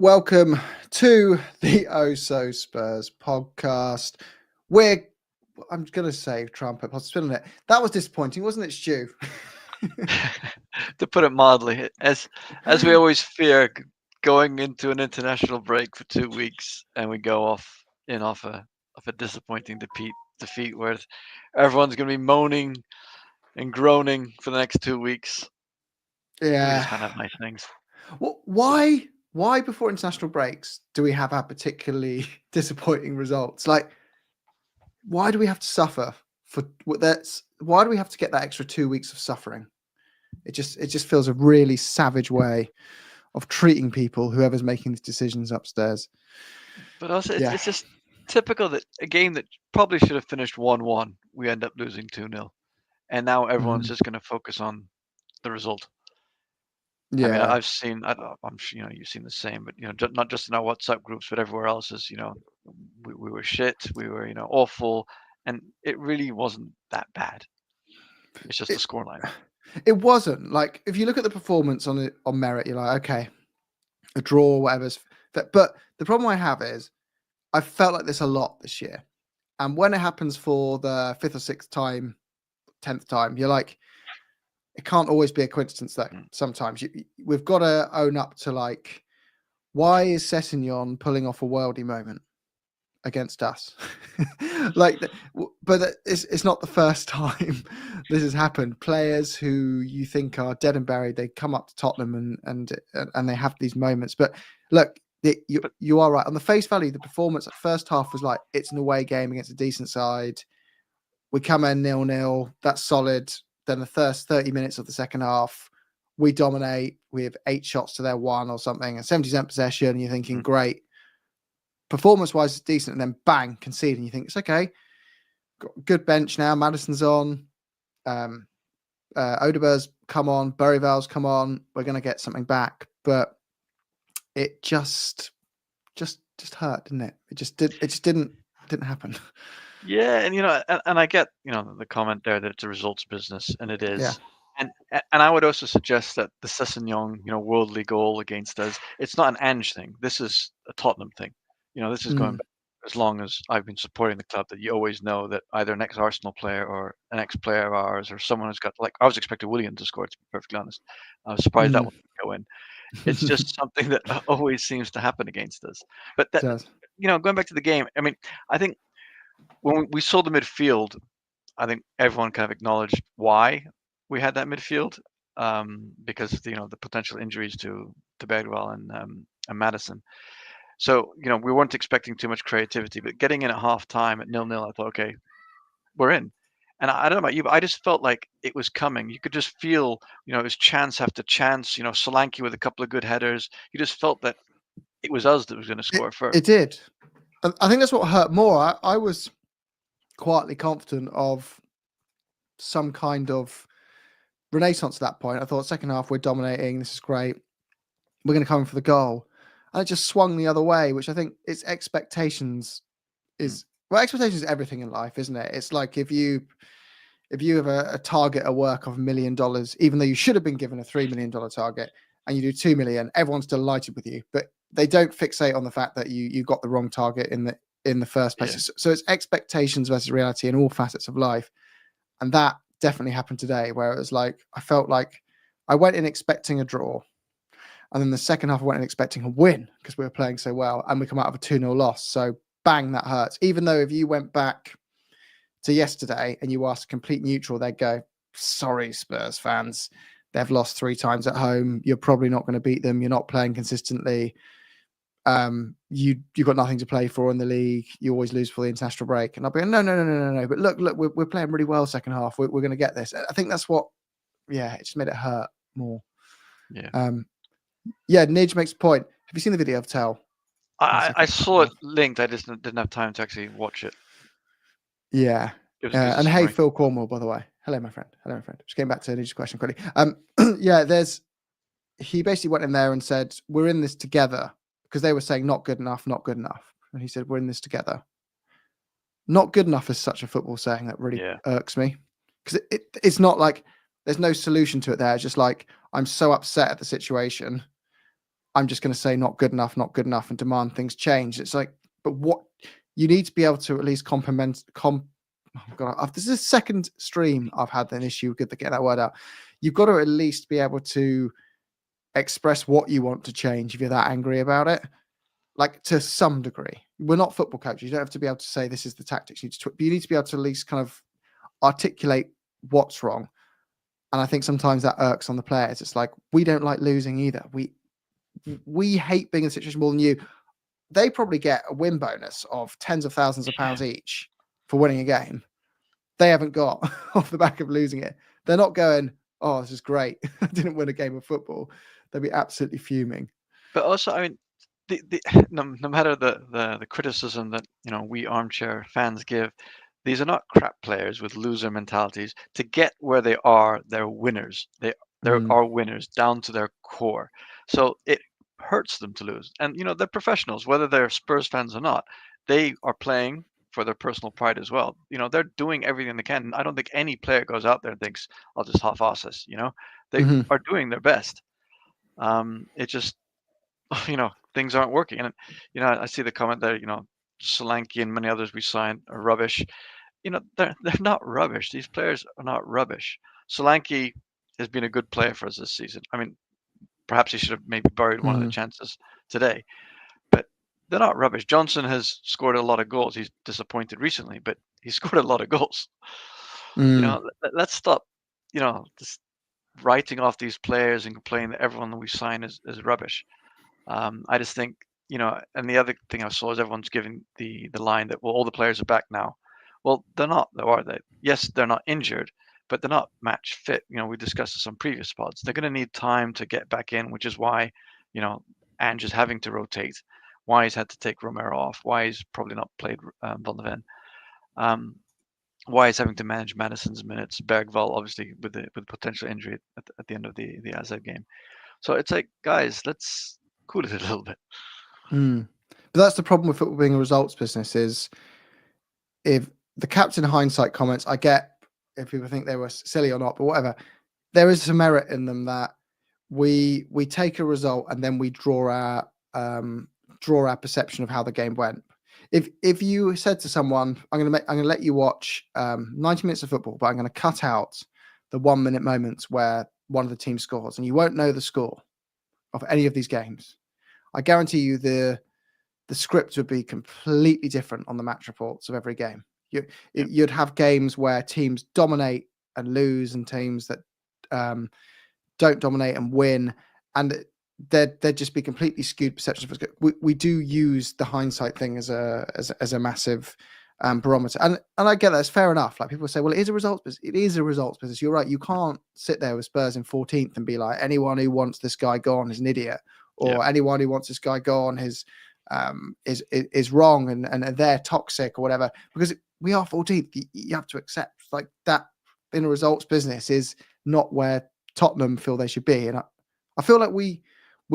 Welcome to the Oh So Spurs podcast. I'm going to say trumpet, I'm spinning it. That was disappointing, wasn't it, Stu? To put it mildly, as we always fear, going into an international break for 2 weeks, and we go off a disappointing defeat where everyone's going to be moaning and groaning for the next 2 weeks. We just can't have Yeah. nice things. Well, why before international breaks do we have our particularly disappointing results? Like, why do we have to suffer for that's? Why do we have to get that extra 2 weeks of suffering? It just feels a really savage way of treating people, whoever's making these decisions upstairs. But also, Yeah. it's just typical that a game that probably should have finished 1-1, we end up losing 2-0, and now everyone's Mhm. just going to focus on the result. I mean, Yeah. I've seen, I'm sure, you've seen the same, but, not just in our WhatsApp groups, but everywhere else is, we were shit, we were, awful, and it really wasn't that bad. It's just the It, scoreline. it wasn't like, if you look at the performance on merit, you're like, okay, a draw, whatever's. But the problem I have is I felt like this a lot this year, and when it happens for the fifth or sixth time, 10th time, you're like, it can't always be a coincidence though. Mm. Sometimes we've got to own up to, like, why is Sessegnon pulling off a worldy moment against us? But it's not the first time this has happened. Players who you think are dead and buried, they come up to Tottenham and they have these moments. But look, you are right. On the face value, the performance at first half was like, it's an away game against a decent side. We come in 0-0. That's solid. Then the first 30 minutes of the second half, we dominate. We have 8 shots to their 1 or something, and 70% possession. And you're thinking, great. Performance-wise, it's decent. And then bang, concede. And you think, it's okay. Got a good bench now. Madison's on. Odeber's come on. Berryvale's come on. We're going to get something back. But it just hurt, didn't it? It just didn't happen. Yeah, and I get, the comment there that it's a results business, and it is. Yeah. And I would also suggest that the Sessegnon, worldly goal against us, it's not an Ange thing. This is a Tottenham thing. This is going back as long as I've been supporting the club, that you always know that either an ex-Arsenal player or an ex-player of ours or someone who's got, like, I was expecting William to score, to be perfectly honest. I was surprised that one didn't go in. It's just something that always seems to happen against us. But that, Does. going back to the game, I mean, I think when we saw the midfield, I think everyone kind of acknowledged why we had that midfield, because the potential injuries to Bagwell and Madison. So we weren't expecting too much creativity, but getting in at half time at 0-0, I thought, okay, we're in. And I don't know about you, but I just felt like it was coming. You could just feel, it was chance after chance. Solanke with a couple of good headers. You just felt that it was us that was going to score first. It did. I think that's what hurt more. I was quietly confident of some kind of renaissance at that point. I thought, second half, we're dominating. This is great. We're going to come in for the goal. And it just swung the other way, which I think it's expectations is, well, expectations is everything in life, isn't it? It's like if you have a target at work of $1 million, even though you should have been given a $3 million target, and you do 2 million, everyone's delighted with you, but they don't fixate on the fact that you got the wrong target in the first place. Yeah. So it's expectations versus reality in all facets of life. And that definitely happened today, where it was like, I felt like I went in expecting a draw. And then the second half, I went in expecting a win because we were playing so well, and we come out of a 2-0 loss. So bang, that hurts. Even though if you went back to yesterday and you asked a complete neutral, they'd go, sorry, Spurs fans, they've lost 3 times at home. You're probably not going to beat them. You're not playing consistently. You've got nothing to play for in the league. You always lose for the international break. And I'll be, no. But look, we're playing really well second half. We're going to get this. I think that's what, it just made it hurt more. Yeah. Nidge makes a point. Have you seen the video of Tell? I saw it linked. I just didn't have time to actually watch it. Yeah. It was And hey, Phil Cornwall, by the way. Hello, my friend. Just getting back to Nidge's question quickly. He basically went in there and said, we're in this together, because they were saying not good enough. And he said, we're in this together. Not good enough is such a football saying that really irks me, because it's not like there's no solution to it there. It's just like, I'm so upset at the situation. I'm just going to say not good enough, and demand things change. It's like, but what you need to be able to at least oh God, this is the second stream I've had an issue with getting that word out. You've got to at least be able to express what you want to change if you're that angry about it, like to some degree. We're not football coaches. You don't have to be able to say this is the tactics. But you need to be able to at least kind of articulate what's wrong. And I think sometimes that irks on the players. It's like, we don't like losing either. We hate being in a situation more than you. They probably get a win bonus of tens of thousands of pounds each for winning a game. They haven't got off the back of losing it. They're not going, oh, this is great. I didn't win a game of football. They'll be absolutely fuming. But also, I mean, no matter the criticism that we armchair fans give, these are not crap players with loser mentalities. To get where they are, they're winners. They are winners down to their core. So it hurts them to lose. And they're professionals, whether they're Spurs fans or not. They are playing for their personal pride as well. They're doing everything they can. I don't think any player goes out there and thinks, I'll just half-ass this. They are doing their best. It just things aren't working. And I see the comment there, Solanke and many others we signed are rubbish. They're not rubbish. These players are not rubbish. Solanke has been a good player for us this season. I mean, perhaps he should have maybe buried one of the chances today, but they're not rubbish. Johnson has scored a lot of goals. He's disappointed recently, but he scored a lot of goals. Let's stop, just writing off these players and complaining that everyone that we sign is rubbish. I just think, and the other thing I saw is everyone's giving the line that, well, all the players are back now. Well, they're not, though, are they? Yes, they're not injured, but they're not match fit. We discussed this on previous pods. They're going to need time to get back in, which is why, Ange is having to rotate, why he's had to take Romero off, why he's probably not played Van de Ven, why he's having to manage Madison's minutes, Bergvall, obviously, with potential injury at the end of the AZ game. So it's like, guys, let's cool it a little bit. But that's the problem with football being a results business, is if the captain hindsight comments, I get if people think they were silly or not, but whatever, there is some merit in them that we take a result and then we draw our perception of how the game went. If you said to someone, I'm going to let you watch 90 minutes of football, but I'm going to cut out the 1 minute moments where one of the teams scores, and you won't know the score of any of these games, I guarantee you the script would be completely different on the match reports of every game. You'd have games where teams dominate and lose, and teams that don't dominate and win, and there'd just be completely skewed perceptions. We do use the hindsight thing as a massive barometer, and I get that, it's fair enough. Like, people say, well, it is a results business. It is a results business. You're right. You can't sit there with Spurs in 14th and be like, anyone who wants this guy gone is an idiot, or anyone who wants this guy gone is wrong and they're toxic or whatever, because we are 14th. You have to accept, like, that in a results business is not where Tottenham feel they should be. And I feel like we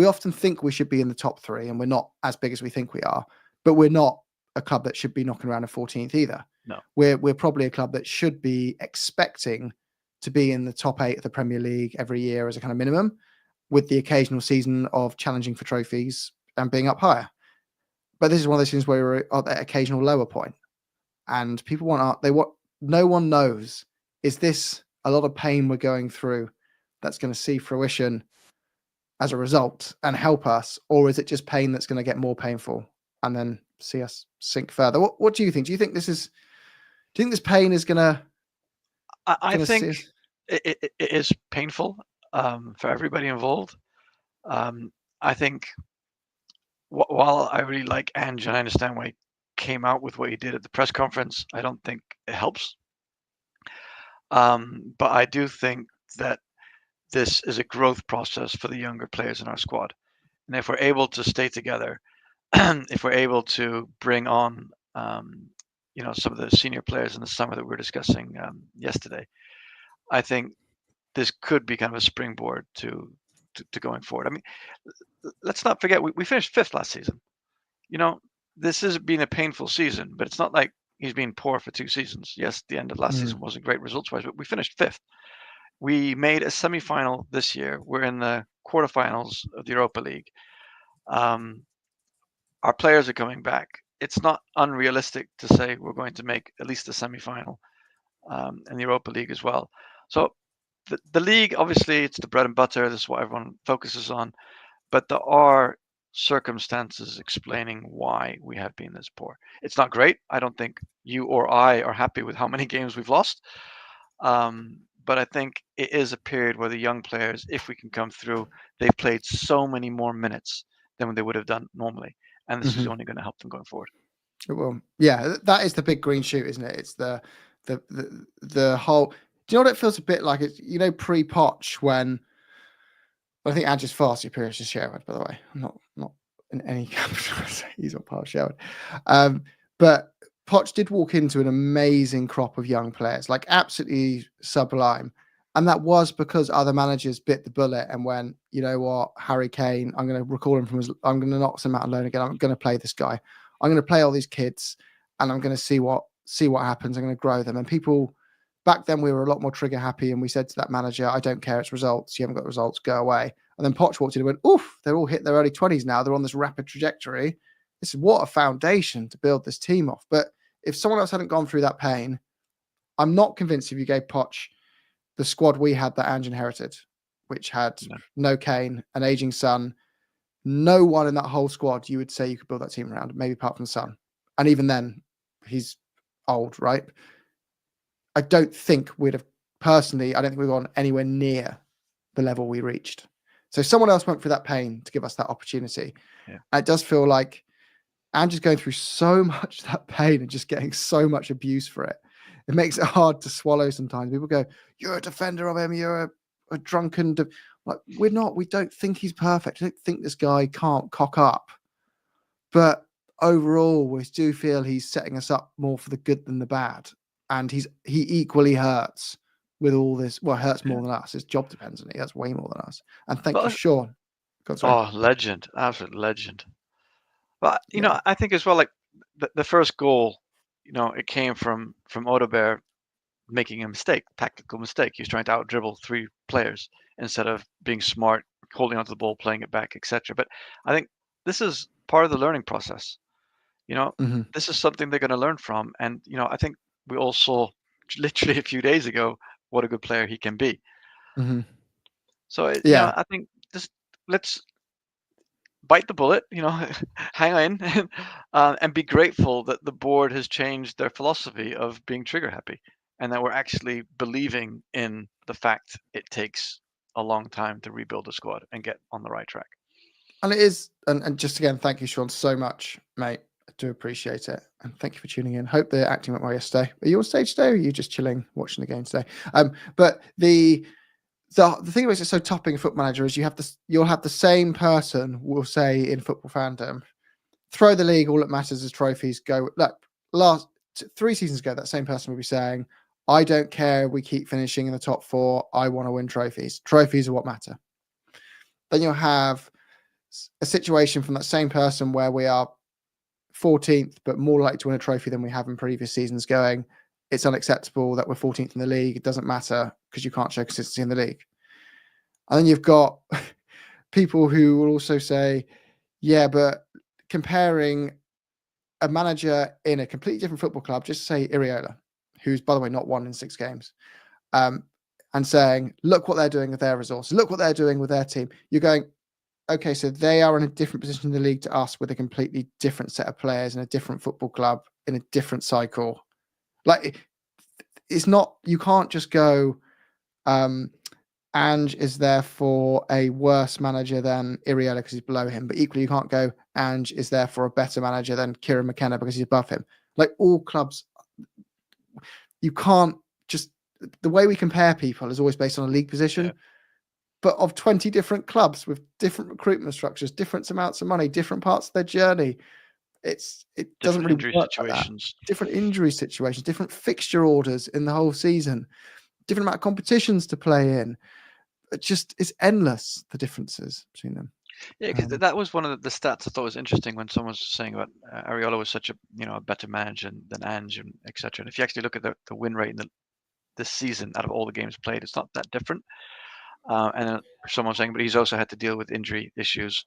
often think we should be in the top three, and we're not as big as we think we are, but we're not a club that should be knocking around in 14th either. No, we're probably a club that should be expecting to be in the top 8 of the Premier League every year as a kind of minimum, with the occasional season of challenging for trophies and being up higher. But this is one of those things where we're at that occasional lower point, and people no one knows, is this a lot of pain we're going through that's going to see fruition as a result and help us, or is it just pain that's going to get more painful and then see us sink further? What do you think? Do you think this pain is going to? I think it is painful for everybody involved. I think while I really like Ange and I understand why he came out with what he did at the press conference, I don't think it helps. But I do think that this is a growth process for the younger players in our squad. And if we're able to stay together, if we're able to bring on, some of the senior players in the summer that we were discussing yesterday, I think this could be kind of a springboard to going forward. I mean, let's not forget, we finished 5th last season. This has been a painful season, but it's not like he's been poor for 2 seasons. Yes, the end of last season wasn't great results-wise, but we finished 5th. We made a semi-final this year. We're in the quarterfinals of the Europa League. Um, our players are coming back. It's not unrealistic to say we're going to make at least the semi-final and the Europa League as well. So the league, obviously, it's the bread and butter. This is what everyone focuses on. But there are circumstances explaining why we have been this poor. It's not great. I don't think you or I are happy with how many games we've lost. But I think it is a period where the young players, if we can come through, they've played so many more minutes than they would have done normally. And this is Mhm. only going to help them going forward. Well, yeah, that is the big green shoot, isn't it? It's the whole. Do you know what it feels a bit like? It's pre-Poch when I think Ange is far superior to Sherwood. By the way, I'm not in any he's not part of Sherwood, but Poch did walk into an amazing crop of young players, like absolutely sublime. And that was because other managers bit the bullet and went, you know what, Harry Kane, I'm going to recall him I'm going to knock him out on loan again. I'm going to play this guy. I'm going to play all these kids, and I'm going to see what happens. I'm going to grow them. And people back then we were a lot more trigger happy, and we said to that manager, I don't care, it's results. You haven't got results, go away. And then Poch walked in and went, oof, they're all hit their early 20s now. They're on this rapid trajectory. This is what a foundation to build this team off. But if someone else hadn't gone through that pain, I'm not convinced if you gave Poch the squad we had that Ange inherited, which had no Kane, an aging son, no one in that whole squad you would say you could build that team around, maybe apart from the son. And even then, he's old, right? I don't think we'd have personally, I don't think we've gone anywhere near the level we reached. So someone else went through that pain to give us that opportunity. Yeah. And it does feel like Andrew's going through so much that pain and just getting so much abuse for it. It makes it hard to swallow sometimes. People go, you're a defender of him, you're a drunken. Like, we're not. We don't think he's perfect. I don't think this guy can't cock up. But overall, we do feel he's setting us up more for the good than the bad. And he equally hurts with all this. Well, hurts more than us. His job depends on it. That's way more than us. And thank you, Sean. Oh, legend. Absolute legend. But, I think as well, like the first goal, it came from Odegaard making a mistake, tactical mistake. He was trying to out dribble 3 players instead of being smart, holding onto the ball, playing it back, etc. But I think this is part of the learning process. This is something they're going to learn from. And, I think we all saw literally a few days ago what a good player he can be. Mm-hmm. So, I think just let's bite the bullet, hang on, and be grateful that the board has changed their philosophy of being trigger happy and that we're actually believing in the fact it takes a long time to rebuild a squad and get on the right track. And it is, and just again, thank you, Sean, so much, mate. I do appreciate it. And thank you for tuning in. Hope the acting went well yesterday. Are you on stage today or are you just chilling, watching the game today? But the thing is, it's so topping Football Manager is you'll have the same person will say in football fandom, throw the league, all that matters is trophies. Go last 3 seasons ago, that same person will be saying, I don't care, we keep finishing in the top 4, I want to win trophies. Trophies are what matter. Then you'll have a situation from that same person where we are 14th, but more likely to win a trophy than we have in previous seasons, going, it's unacceptable that we're 14th in the league. It doesn't matter because you can't show consistency in the league. And then you've got people who will also say, yeah, but comparing a manager in a completely different football club, just say Iriola, who's, by the way, not won in 6 games, and saying, look what they're doing with their resources, look what they're doing with their team. You're going, okay, so they are in a different position in the league to us with a completely different set of players in a different football club in a different cycle. Like, it's not, you can't just go, Ange is therefore a worse manager than Iriola because he's below him, but equally you can't go, Ange is therefore a better manager than Kieran McKenna because he's above him. Like, all clubs, you can't just, the way we compare people is always based on a league position. Yeah. But of 20 different clubs with different recruitment structures, different amounts of money, different parts of their journey, it doesn't really work like that. Different injury situations, different fixture orders in the whole season, different amount of competitions to play in. It's endless, the differences between them. Yeah, because that was one of the stats I thought was interesting when someone was saying about Ariola was such a better manager than Ange and etc. And if you actually look at the win rate in this season out of all the games played, it's not that different. And then someone saying, but he's also had to deal with injury issues.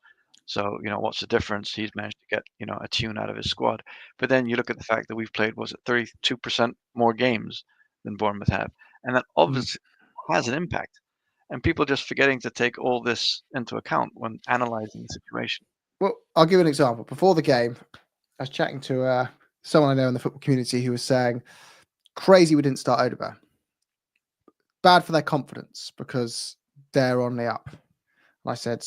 So, what's the difference? He's managed to get, a tune out of his squad. But then you look at the fact that we've played, was it 32% more games than Bournemouth have? And that Mm. obviously has an impact. And people just forgetting to take all this into account when analyzing the situation. Well, I'll give you an example. Before the game, I was chatting to someone I know in the football community who was saying, crazy we didn't start Odegaard. Bad for their confidence because they're on the up. And I said,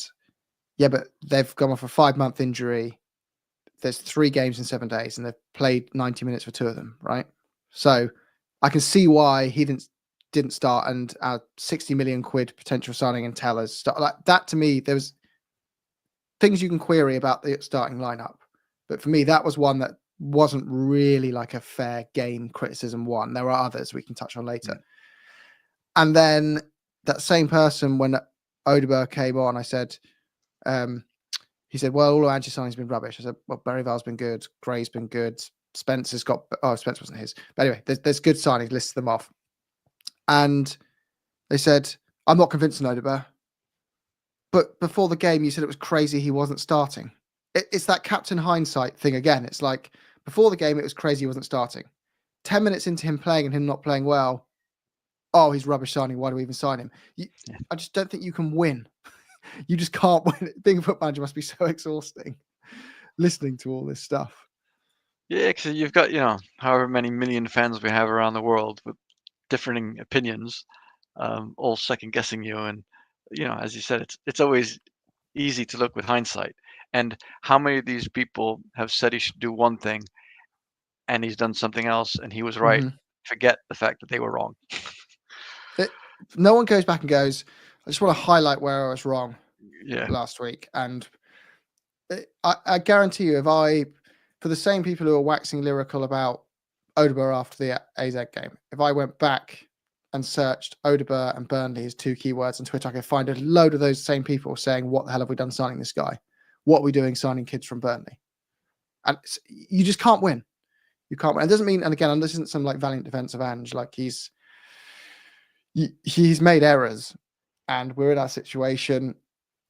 yeah, but they've gone off a 5-month injury. There's 3 games in 7 days and they've played 90 minutes for 2 of them, right? So I can see why he didn't start, and our 60 million quid potential signing and tellers start like that. To me, there was things you can query about the starting lineup. But for me, that was one that wasn't really like a fair game criticism one. There are others we can touch on later. And then that same person, when Odegaard came on, I said, he said, well, all of Ange's signing's been rubbish. I said, well, Berryvale's been good. Gray's been good. Spencer's got, Spencer wasn't his. But anyway, there's good signings, listed them off. And they said, I'm not convinced on Odegaard. But before the game, you said it was crazy he wasn't starting. It's that Captain Hindsight thing again. It's like, before the game, it was crazy he wasn't starting. 10 minutes into him playing and him not playing well, oh, he's rubbish signing. Why do we even sign him? I just don't think you can win. You just can't win. Being a football manager must be so exhausting, listening to all this stuff. Yeah, because you've got, however many million fans we have around the world with differing opinions, all second guessing you. And, as you said, it's always easy to look with hindsight. And how many of these people have said he should do one thing and he's done something else and he was right? Mm-hmm. Forget the fact that they were wrong. No one goes back and goes, I just want to highlight where I was wrong last week. And I guarantee you, for the same people who are waxing lyrical about Odegaard after the AZ game, if I went back and searched Odegaard and Burnley as 2 keywords on Twitter, I could find a load of those same people saying, what the hell have we done signing this guy? What are we doing signing kids from Burnley? And you just can't win. You can't win. It doesn't mean, and again, this isn't some like valiant defense of Ange, like he's made errors and we're in that situation,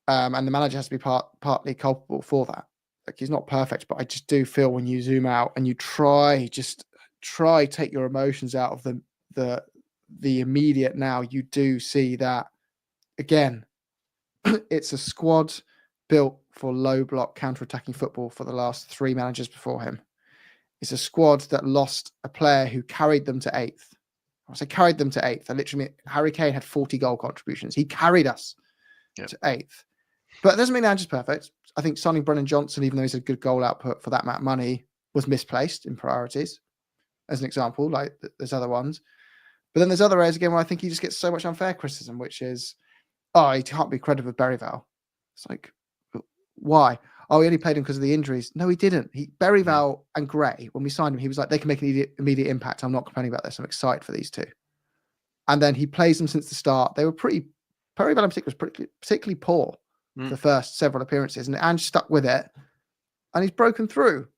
and the manager has to be partly culpable for that. Like, he's not perfect, but I just do feel when you zoom out and you take your emotions out of the immediate now, you do see that again. It's a squad built for low block counter-attacking football for the last 3 managers before him. It's a squad that lost a player who carried them to 8th. I say carried them to 8th. I literally mean Harry Kane had 40 goal contributions. He carried us to 8th. But it doesn't mean Ange's perfect. I think signing Brennan Johnson, even though he's a good goal output for that amount of money, was misplaced in priorities, as an example. Like, there's other ones. But then there's other areas again where I think he just gets so much unfair criticism, which is, oh, he can't be credited with Berryvale. It's like, why? Oh, he only played him because of the injuries. No, he didn't. Berryvale and Gray, when we signed him, he was like, they can make an immediate impact. I'm not complaining about this. I'm excited for these 2. And then he plays them since the start. They were Berryvale in particular was particularly poor for the first several appearances. And Ange stuck with it. And he's broken through.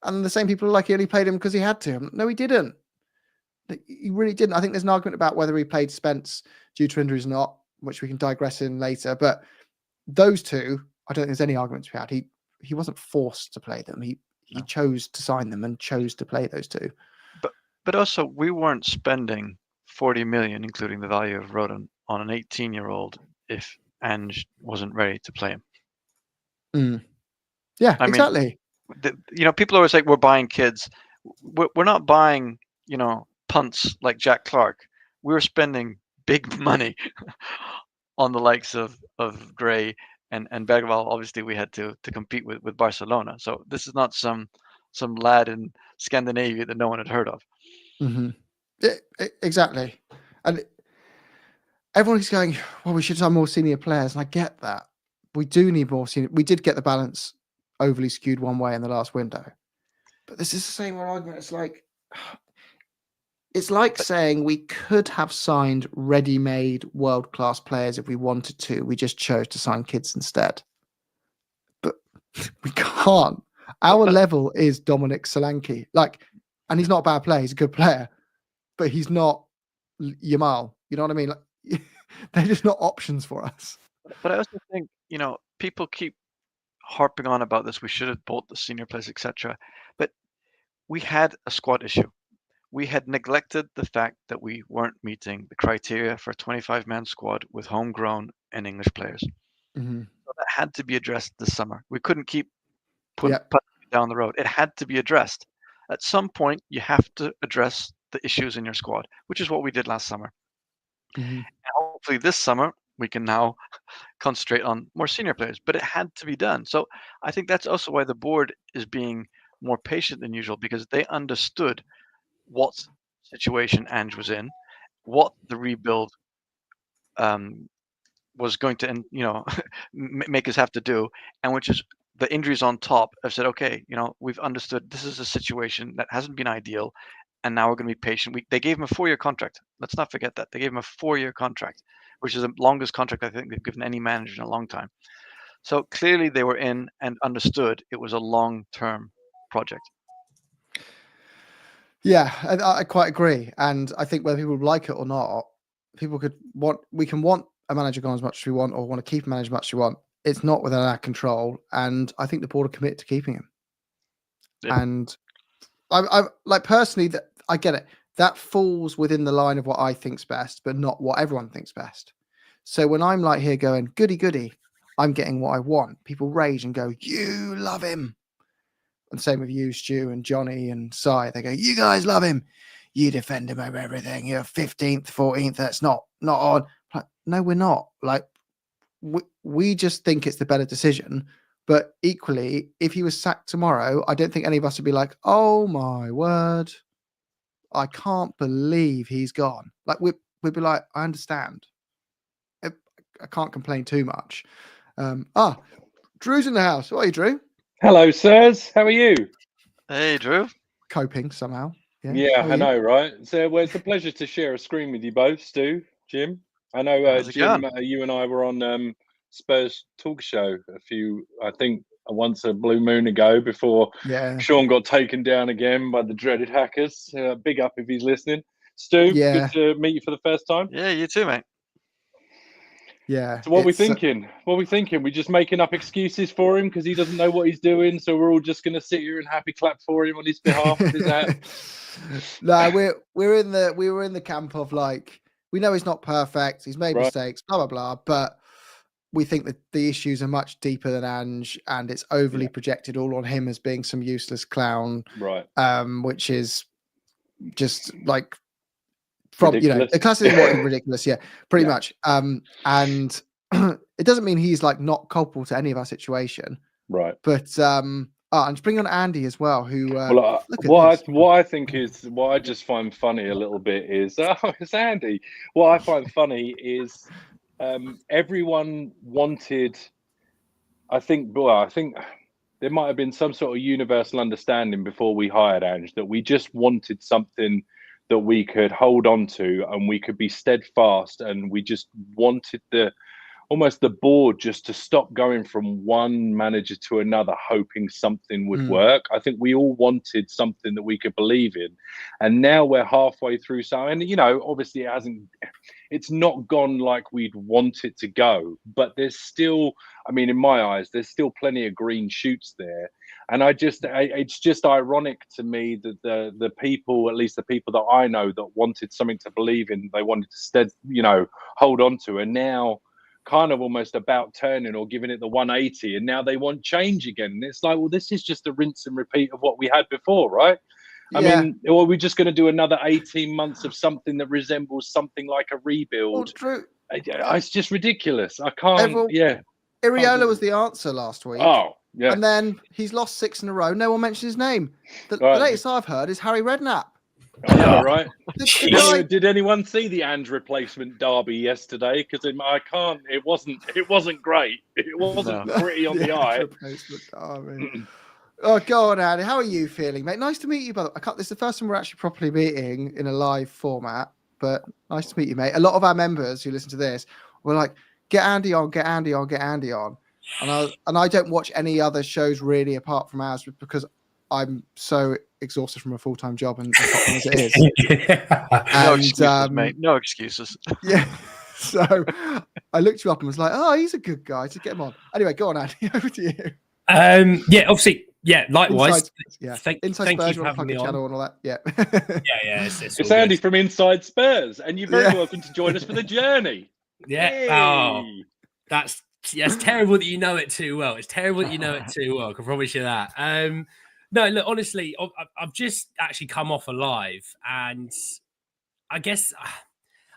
And the same people are like, he only played him because he had to. No, he didn't. He really didn't. I think there's an argument about whether he played Spence due to injuries or not, which we can digress in later. But those 2, I don't think there's any argument to be had. He wasn't forced to play them. He chose to sign them and chose to play those 2. But also, we weren't spending 40 million, including the value of Rodon, on an 18-year-old if Ange wasn't ready to play him. Yeah, exactly. People always say we're buying kids. We're not buying, punts like Jack Clark. We're spending big money on the likes of Gray and Bergval. Obviously, we had to compete with Barcelona. So this is not some lad in Scandinavia that no one had heard of. Mm-hmm. Exactly. And everyone's going, well, we should have more senior players. And I get that. We do need more senior. We did get the balance overly skewed one way in the last window. But this is the same argument. It's like saying we could have signed ready-made world-class players if we wanted to. We just chose to sign kids instead. But we can't. Our level is Dominic Solanke. And he's not a bad player. He's a good player. But he's not Yamal. You know what I mean? They're just not options for us. But I also think, people keep harping on about this. We should have bought the senior players, etc. But we had a squad issue. We had neglected the fact that we weren't meeting the criteria for a 25-man squad with homegrown and English players. Mm-hmm. So that had to be addressed this summer. We couldn't keep putting Yep. it down the road. It had to be addressed. At some point, you have to address the issues in your squad, which is what we did last summer. Mm-hmm. And hopefully this summer, we can now concentrate on more senior players, but it had to be done. So I think that's also why the board is being more patient than usual, because they understood what situation Ange was in, what the rebuild was going to, make us have to do, and which is the injuries on top. Have said, okay, we've understood this is a situation that hasn't been ideal, and now we're going to be patient. They gave him a 4-year contract. Let's not forget that they gave him a 4-year contract, which is the longest contract I think they've given any manager in a long time. So clearly they were in and understood it was a long-term project. Yeah, I quite agree, and I think whether people like it or not, we can want a manager gone as much as we want, or want to keep a manager as much as we want. It's not within our control, and I think the board are committed to keeping him. Yeah. And I like personally that I get it. That falls within the line of what I think's best, but not what everyone thinks best. So when I'm like here going goody goody, I'm getting what I want. People rage and go, "You love him." And same with you, Stu and Johnny and Sai. They go, "You guys love him. You defend him over everything. You're 15th, 14th. That's not on." Like, no, we're not. Like, we just think it's the better decision. But equally, if he was sacked tomorrow, I don't think any of us would be like, "Oh my word, I can't believe he's gone." Like, we'd be like, "I understand. I can't complain too much." Drew's in the house. What are you, Drew? Hello, sirs. How are you? Hey, Drew. Coping somehow. Yeah, I know, right? So, well, it's a pleasure to share a screen with you both, Stu, Jim. I know, Jim, you and I were on Spurs talk show once a blue moon ago before Sean got taken down again by the dreaded hackers. Big up if he's listening. Stu, good to meet you for the first time. Yeah, you too, mate. Yeah. So what are we thinking? We're just making up excuses for him because he doesn't know what he's doing. So we're all just going to sit here and happy clap for him on his behalf. Is that? No, we were in the camp of like, we know he's not perfect. He's made mistakes, blah, blah, blah. But we think that the issues are much deeper than Ange, and it's overly projected all on him as being some useless clown. Right. Which is just like, ridiculous. The classic ridiculous, pretty much. And it doesn't mean he's like not culpable to any of our situation, right? But and just bring on Andy as well, who what I just find funny a little bit is it's Andy. What I find funny is everyone wanted. I think there might have been some sort of universal understanding before we hired Ange that we just wanted something that we could hold on to and we could be steadfast, and we just wanted almost the board just to stop going from one manager to another hoping something would work. I think we all wanted something that we could believe in, and now we're halfway through. So, and obviously it's not gone like we'd want it to go, but there's still, in my eyes, there's still plenty of green shoots there. And it's just ironic to me that the people, at least the people that I know that wanted something to believe in, they wanted to hold on to, and now kind of almost about turning or giving it the 180, and now they want change again. And it's like, well, this is just a rinse and repeat of what we had before, right? Or we're just going to do another 18 months of something that resembles something like a rebuild. Well, Drew, it's just ridiculous. I can't. Iriola was the answer last week. Oh, yeah. And then he's lost 6 in a row. No one mentions his name. The latest I've heard is Harry Redknapp. I know, right? Did anyone see the Ange replacement derby yesterday? Because I can't. It wasn't great. It wasn't pretty on the eye. Replacement derby. Oh, go on, Andy. How are you feeling, mate? Nice to meet you, brother. This is the first time we're actually properly meeting in a live format, but nice to meet you, mate. A lot of our members who listen to this were like, "Get Andy on, get Andy on, get Andy on." And I don't watch any other shows really apart from ours because I'm so exhausted from a full-time job and as it is. No excuses, mate. No excuses. Yeah. So I looked you up and was like, "Oh, he's a good guy. To get him on." Anyway, go on, Andy. Over to you. Yeah, obviously. Yeah, likewise. Inside Thank Spurs, you you for want to having plug me the on. channel and all that. Yeah. Yeah, it's It's all Andy good. from Inside Spurs, and you're very Yeah. welcome to join us for the journey. Yeah. Hey. Oh, that's terrible that you know it too well. It's terrible that you know it too well. I can promise you that. No, look, honestly, I've just actually come off a live, and I guess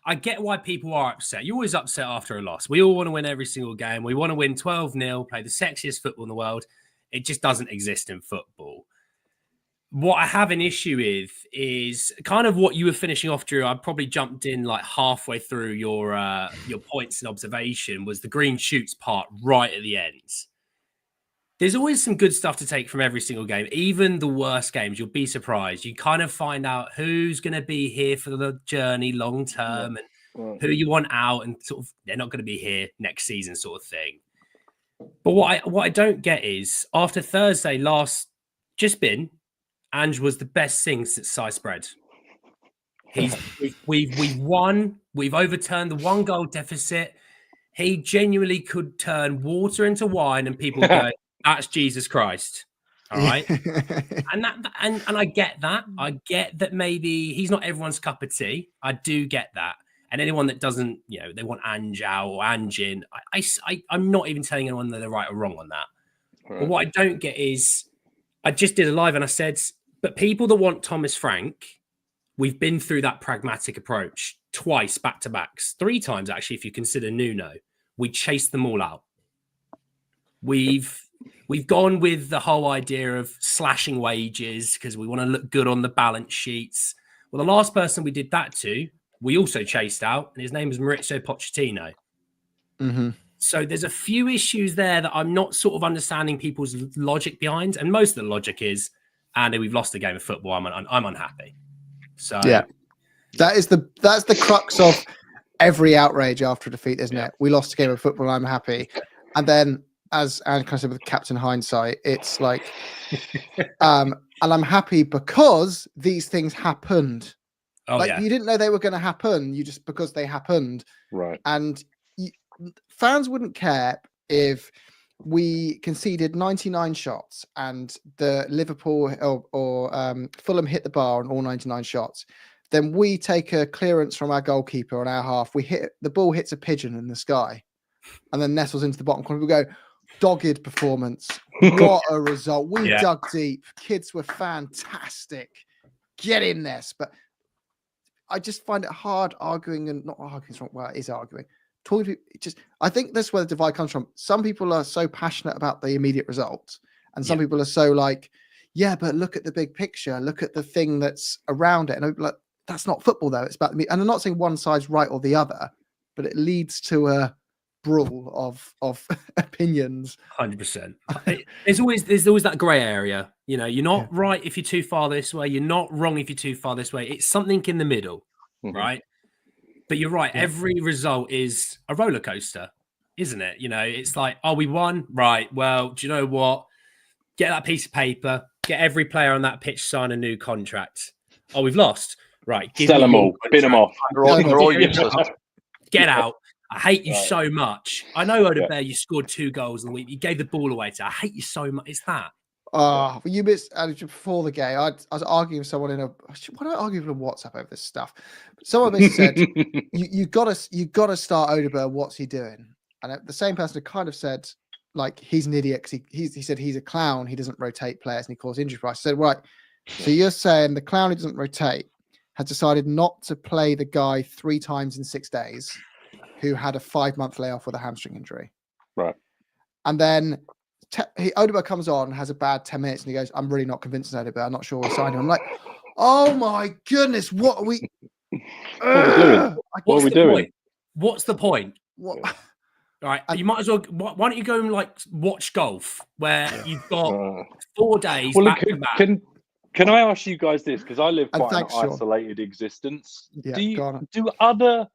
I get why people are upset. You're always upset after a loss. We all want to win every single game. We want to win 12-0, play the sexiest football in the world. It just doesn't exist in football. What I have an issue with is kind of what you were finishing off, Drew. I probably jumped in like halfway through your points and observation was the green shoots part right at the end. There's always some good stuff to take from every single game, even the worst games. You'll be surprised. You kind of find out who's going to be here for the journey long term and who you want out, and sort of they're not going to be here next season, sort of thing. But what I don't get is after Thursday just been. Ange was the best thing since sliced bread. We've won. We've overturned the 1-goal deficit. He genuinely could turn water into wine, and people go, "That's Jesus Christ." All right, and I get that. I get that maybe he's not everyone's cup of tea. I do get that. And anyone that doesn't, they want Ange out or Ange in. I'm not even telling anyone that they're right or wrong on that. Right. But what I don't get is, I just did a live and I said, but people that want Thomas Frank, we've been through that pragmatic approach twice, back to backs, 3 times actually, if you consider Nuno. We chased them all out. We've gone with the whole idea of slashing wages because we want to look good on the balance sheets. Well, the last person we did that to, we also chased out, and his name is Maurizio Pochettino. Mm-hmm. So there's a few issues there that I'm not sort of understanding people's logic behind, and most of the logic is, Andy, we've lost a game of football. I'm unhappy. So yeah, that's the crux of every outrage after a defeat, isn't it? We lost a game of football. I'm happy, and then as Andy kind of said with Captain Hindsight, it's like, and I'm happy because these things happened. Oh, like you didn't know they were going to happen. You just because they happened, right? And fans wouldn't care if we conceded 99 shots and the Liverpool or Fulham hit the bar on all 99 shots. Then we take a clearance from our goalkeeper on our half. The ball hits a pigeon in the sky and then nestles into the bottom corner. We go, dogged performance. What a result. We dug deep. Kids were fantastic. Get in this. But I just find it hard arguing, and not arguing is wrong. Well, it is arguing. Talking to I think that's where the divide comes from. Some people are so passionate about the immediate results, and some people are so like, yeah, but look at the big picture. Look at the thing that's around it. And I'm like, that's not football, though. It's about me. And I'm not saying one side's right or the other, but it leads to a brawl of opinions. 100%. There's always that grey area. You're not right if you're too far this way. You're not wrong if you're too far this way. It's something in the middle, right? But you're right. Yeah. Every result is a roller coaster, isn't it? It's like, oh, we won. Right. Well, do you know what? Get that piece of paper. Get every player on that pitch sign a new contract. Oh, we've lost. Right. Sell them all. Bin them off. They're all useless. Get out. I hate you so much. I know, Odebear, you scored 2 goals in the week. You gave the ball away to. I hate you so much. It's that. Oh, you missed before the game. I was arguing with someone why do I argue with WhatsApp over this stuff? Someone basically said, you gotta start Odebear. What's he doing? And the same person kind of said, like, he's an idiot because he said he's a clown. He doesn't rotate players and he causes injury price. I said, right. So you're saying the clown who doesn't rotate has decided not to play the guy 3 times in 6 days, who had a 5-month layoff with a hamstring injury. Right. And then Odebear comes on, has a bad 10 minutes, and he goes, I'm really not convinced of Odebear. I'm not sure we'll sign him. I'm like, oh my goodness, what are we doing? What are we doing? What's the point? What? All right, you might as well. Why don't you go and watch golf, where you've got 4 days back to back? Can I ask you guys this? Because I live quite an isolated existence. Yeah, do other,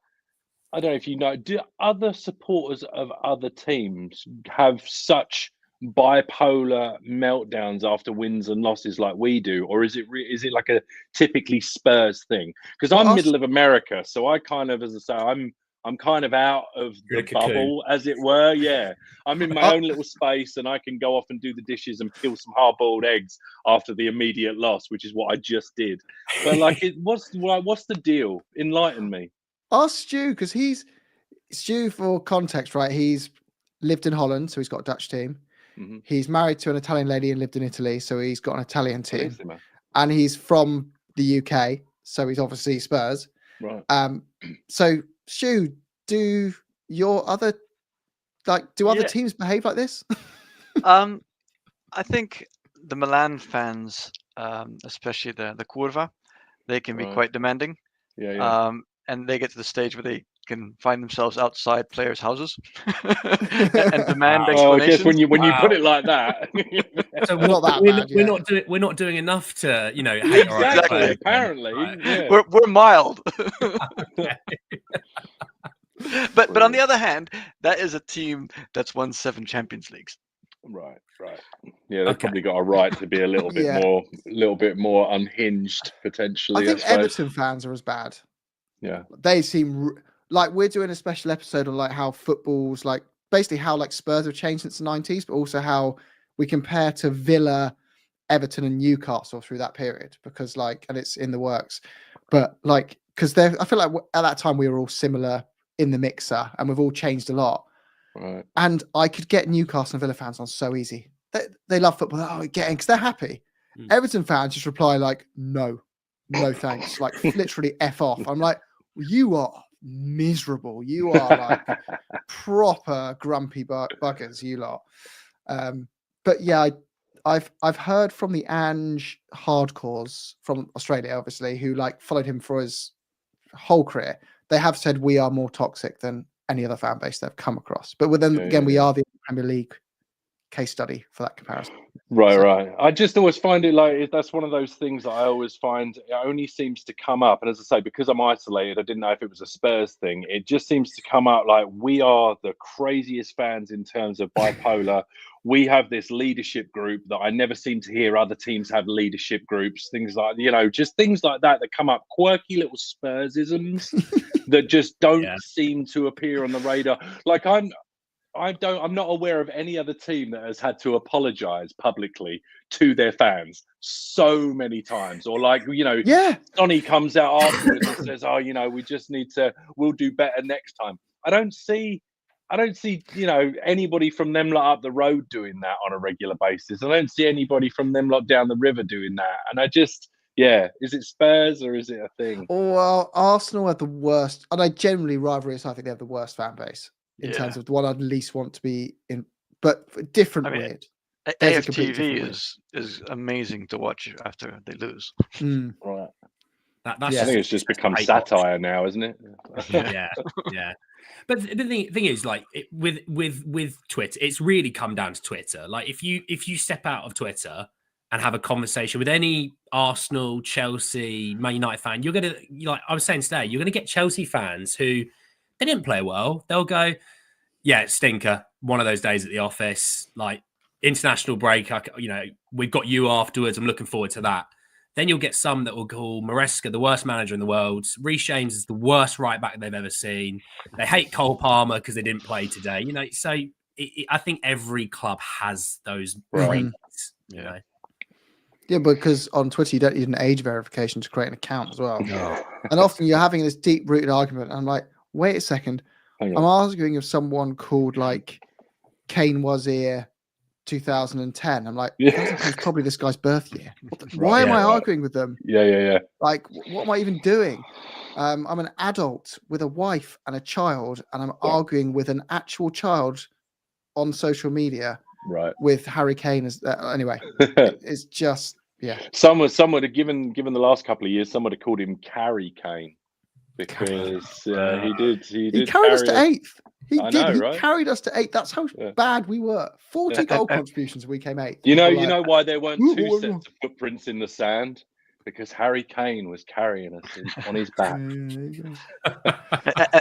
I don't know if you know, do other supporters of other teams have such bipolar meltdowns after wins and losses like we do, or is it like a typically Spurs thing? Because I'm middle of America, so I kind of, as I say, I'm kind of out of You're the in a cocoon. bubble, as it were. Yeah, I'm in my own little space, and I can go off and do the dishes and peel some hard-boiled eggs after the immediate loss, which is what I just did. But like, what's the deal? Enlighten me. Ask Stu, because Stu, for context, right? He's lived in Holland, so he's got a Dutch team. Mm-hmm. He's married to an Italian lady and lived in Italy, so he's got an Italian team. Bellissimo. And he's from the UK, so he's obviously Spurs. Right. So Stu, do other teams behave like this? I think the Milan fans, especially the Curva, they can be quite demanding. Yeah. And they get to the stage where they can find themselves outside players' houses and demand explanations. Oh, I guess when you put it like that. So We're not that bad, we're not doing enough to, hate our own Exactly. players. Apparently, Right. yeah. We're mild. But on the other hand, that is a team that's won 7 Champions Leagues. Right. Yeah, they've probably got a right to be a little bit more unhinged potentially. I think Everton fans are as bad. Yeah, they seem like we're doing a special episode on like how football's like basically how like Spurs have changed since the 90s, but also how we compare to Villa, Everton, and Newcastle through that period, because like, and it's in the works, but like because I feel like at that time we were all similar in the mixer, and we've all changed a lot. right. And I could get Newcastle and Villa fans on so easy. They love football. Because they're happy. Everton fans just reply like, no thanks. Like literally F off. I'm like, you are miserable. You are like proper grumpy buggers, you lot. But yeah, I've heard from the Ange hardcores from Australia, obviously, who like followed him for his whole career. They have said we are more toxic than any other fan base they've come across. But we are the Premier League case study for that comparison. Right. I just always find it like that's one of those things that I always find it only seems to come up. And as I say, because I'm isolated, I didn't know if it was a Spurs thing. It just seems to come out like we are the craziest fans in terms of bipolar. We have this leadership group that I never seem to hear other teams have leadership groups. Things like, just things like that come up, quirky little Spursisms that just don't seem to appear on the radar. Like I'm not aware of any other team that has had to apologize publicly to their fans so many times, or like, Sonny comes out afterwards and says, we'll do better next time. I don't see, anybody from them lot up the road doing that on a regular basis. I don't see anybody from them lot down the river doing that. And I just, is it Spurs or is it a thing? Well, Arsenal have the worst, and I generally rivalries. I think they have the worst fan base. In terms of the one I'd least want to be in, but different weird. AFTV is amazing to watch after they lose. Right. That's I think it's just become satire now, isn't it? Yeah. But the thing is, like with Twitter, it's really come down to Twitter. Like if you step out of Twitter and have a conversation with any Arsenal, Chelsea, Man United fan, you're gonna, like I was saying today, you're gonna get Chelsea fans who they didn't play well. They'll go, stinker. One of those days at the office, like international break. We've got you afterwards. I'm looking forward to that. Then you'll get some that will call Maresca the worst manager in the world. Reece James is the worst right back they've ever seen. They hate Cole Palmer because they didn't play today. So I think every club has those traits. Yeah, because on Twitter you don't need an age verification to create an account as well. No. And often you're having this deep-rooted argument. And I'm like, wait a second. I'm arguing with someone called like Kane was here 2010. I'm like, that's probably this guy's birth year. Why am I arguing with them? Yeah. Like, what am I even doing? I'm an adult with a wife and a child, and I'm arguing with an actual child on social media. Right. With Harry Kane anyway. It's just Some would have given the last couple of years, some would have called him Carry Kane. Because he carried us to 8th. He right? carried us to 8th. That's how bad we were. 40 goal contributions, we came 8th. You know why there weren't 2 sets of footprints in the sand? Because Harry Kane was carrying us on his back. And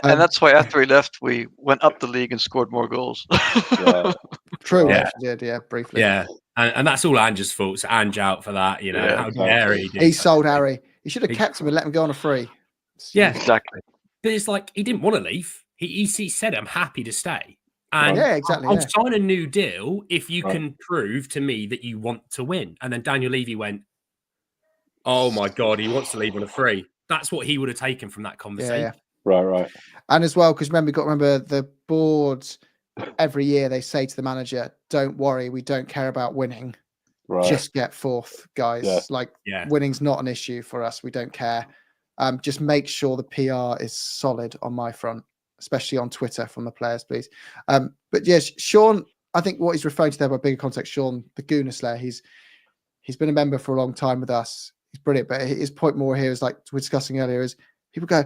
that's why after he left, we went up the league and scored more goals. True. Yeah, briefly. Yeah, and that's all Ange's fault. So Ange out for that. How dare he? He sold Harry. He should have kept him and let him go on a free. Yeah, exactly. But it's like he didn't want to leave. he said, "I'm happy to stay." And Yeah, exactly. I'll Yeah. sign a new deal if you Right. can prove to me that you want to win. And then Daniel Levy went, "Oh my God, he wants to leave on a free." That's what he would have taken from that conversation. Yeah. Right. And as well, because remember the board every year they say to the manager, "Don't worry, we don't care about winning. Right. Just get fourth, guys. Yeah. Like Yeah. winning's not an issue for us. We don't care. Just make sure the PR is solid on my front, especially on Twitter from the players, please." But yes, Sean, I think what he's referring to there by bigger context, Sean, the Gooner Slayer, he's been a member for a long time with us. He's brilliant. But his point more here is like we're discussing earlier is people go,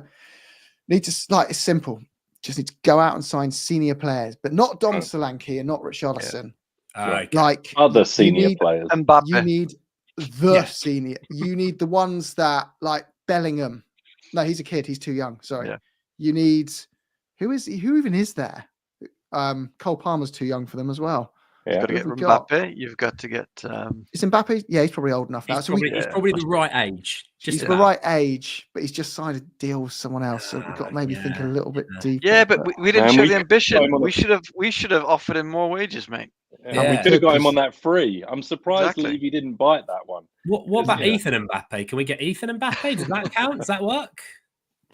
need to, like, it's simple. Just need to go out and sign senior players, but not Dom Solanke and not Richarlison. Right. Like Other you senior need, players. Mbappe. you need the senior. You need the ones that, like Bellingham. No, he's a kid. He's too young. Sorry. Yeah. You need who even is there? Cole Palmer's too young for them as well. Yeah. Got to Who get have we got? Mbappe. You've got to get. Is Mbappe? Yeah, he's probably old enough now. He's probably the right age. He's Just the right age, but he's just signed a deal with someone else. So we've got to maybe think a little bit deeper. Yeah, but we didn't Man, show we the could ambition. go him on We should have offered him more wages, mate. And we could have got him on that free. I'm surprised Exactly. Levy didn't bite that one. What about Ethan Mbappe? Can we get Ethan Mbappe? Does that count? Does that work?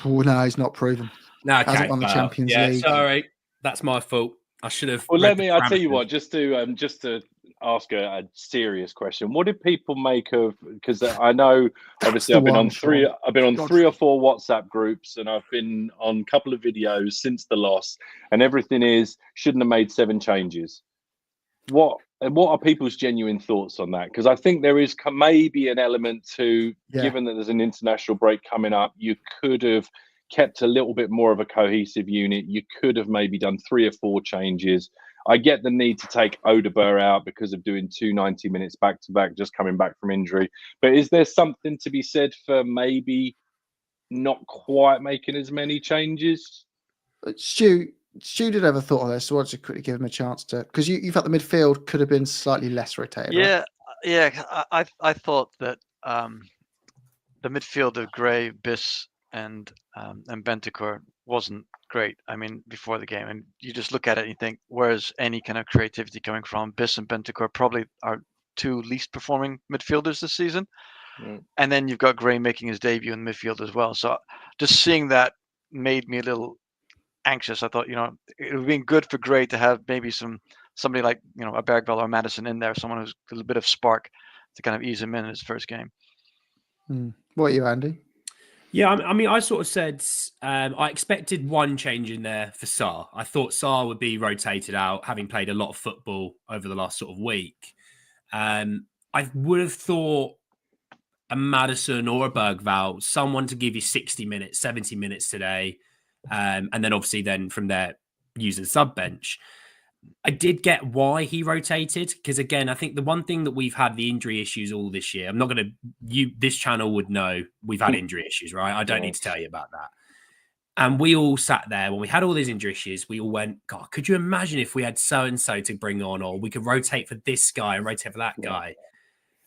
Oh no, he's not proven. No, okay. Hasn't won the Champions League. Sorry, that's my fault. I should have. Well, I tell you what, just to ask a serious question. What did people make of? Because I know, obviously, I've been on three or four WhatsApp groups, and I've been on a couple of videos since the loss, and everything is shouldn't have made 7 changes. What are people's genuine thoughts on that? Because I think there is maybe an element to, given that there's an international break coming up, you could have kept a little bit more of a cohesive unit. You could have maybe done 3 or 4 changes. I get the need to take Odegaard out because of doing 2 90 minutes back to back, just coming back from injury. But is there something to be said for maybe not quite making as many changes? Stu did ever thought of this, so I'll just quickly give him a chance to, because you thought the midfield could have been slightly less rotated. Yeah, right? I thought that the midfield of Gray, Biss, and Bentancur wasn't great. I mean, before the game, and you just look at it and you think, where's any kind of creativity coming from? Biss and Bentancur probably are 2 least performing midfielders this season. And then you've got Gray making his debut in midfield as well. So just seeing that made me a little anxious. I thought, it would have been good for Gray to have maybe somebody like, a Bergvall or Madison in there, someone who's a little bit of spark to kind of ease him in his first game. What are you, Andy? Yeah, I mean, I sort of said I expected 1 change in there for Sarr. I thought Sarr would be rotated out, having played a lot of football over the last sort of week. I would have thought a Madison or a Bergvall, someone to give you 60 minutes, 70 minutes today, and then obviously then from there using sub bench. I did get why he rotated, because again, I think the one thing that we've had the injury issues all this year. I'm not going to. This channel would know we've had injury issues, right? I don't need to tell you about that. And we all sat there when we had all these injury issues. We all went, God, could you imagine if we had so and so to bring on, or we could rotate for this guy and rotate for that guy?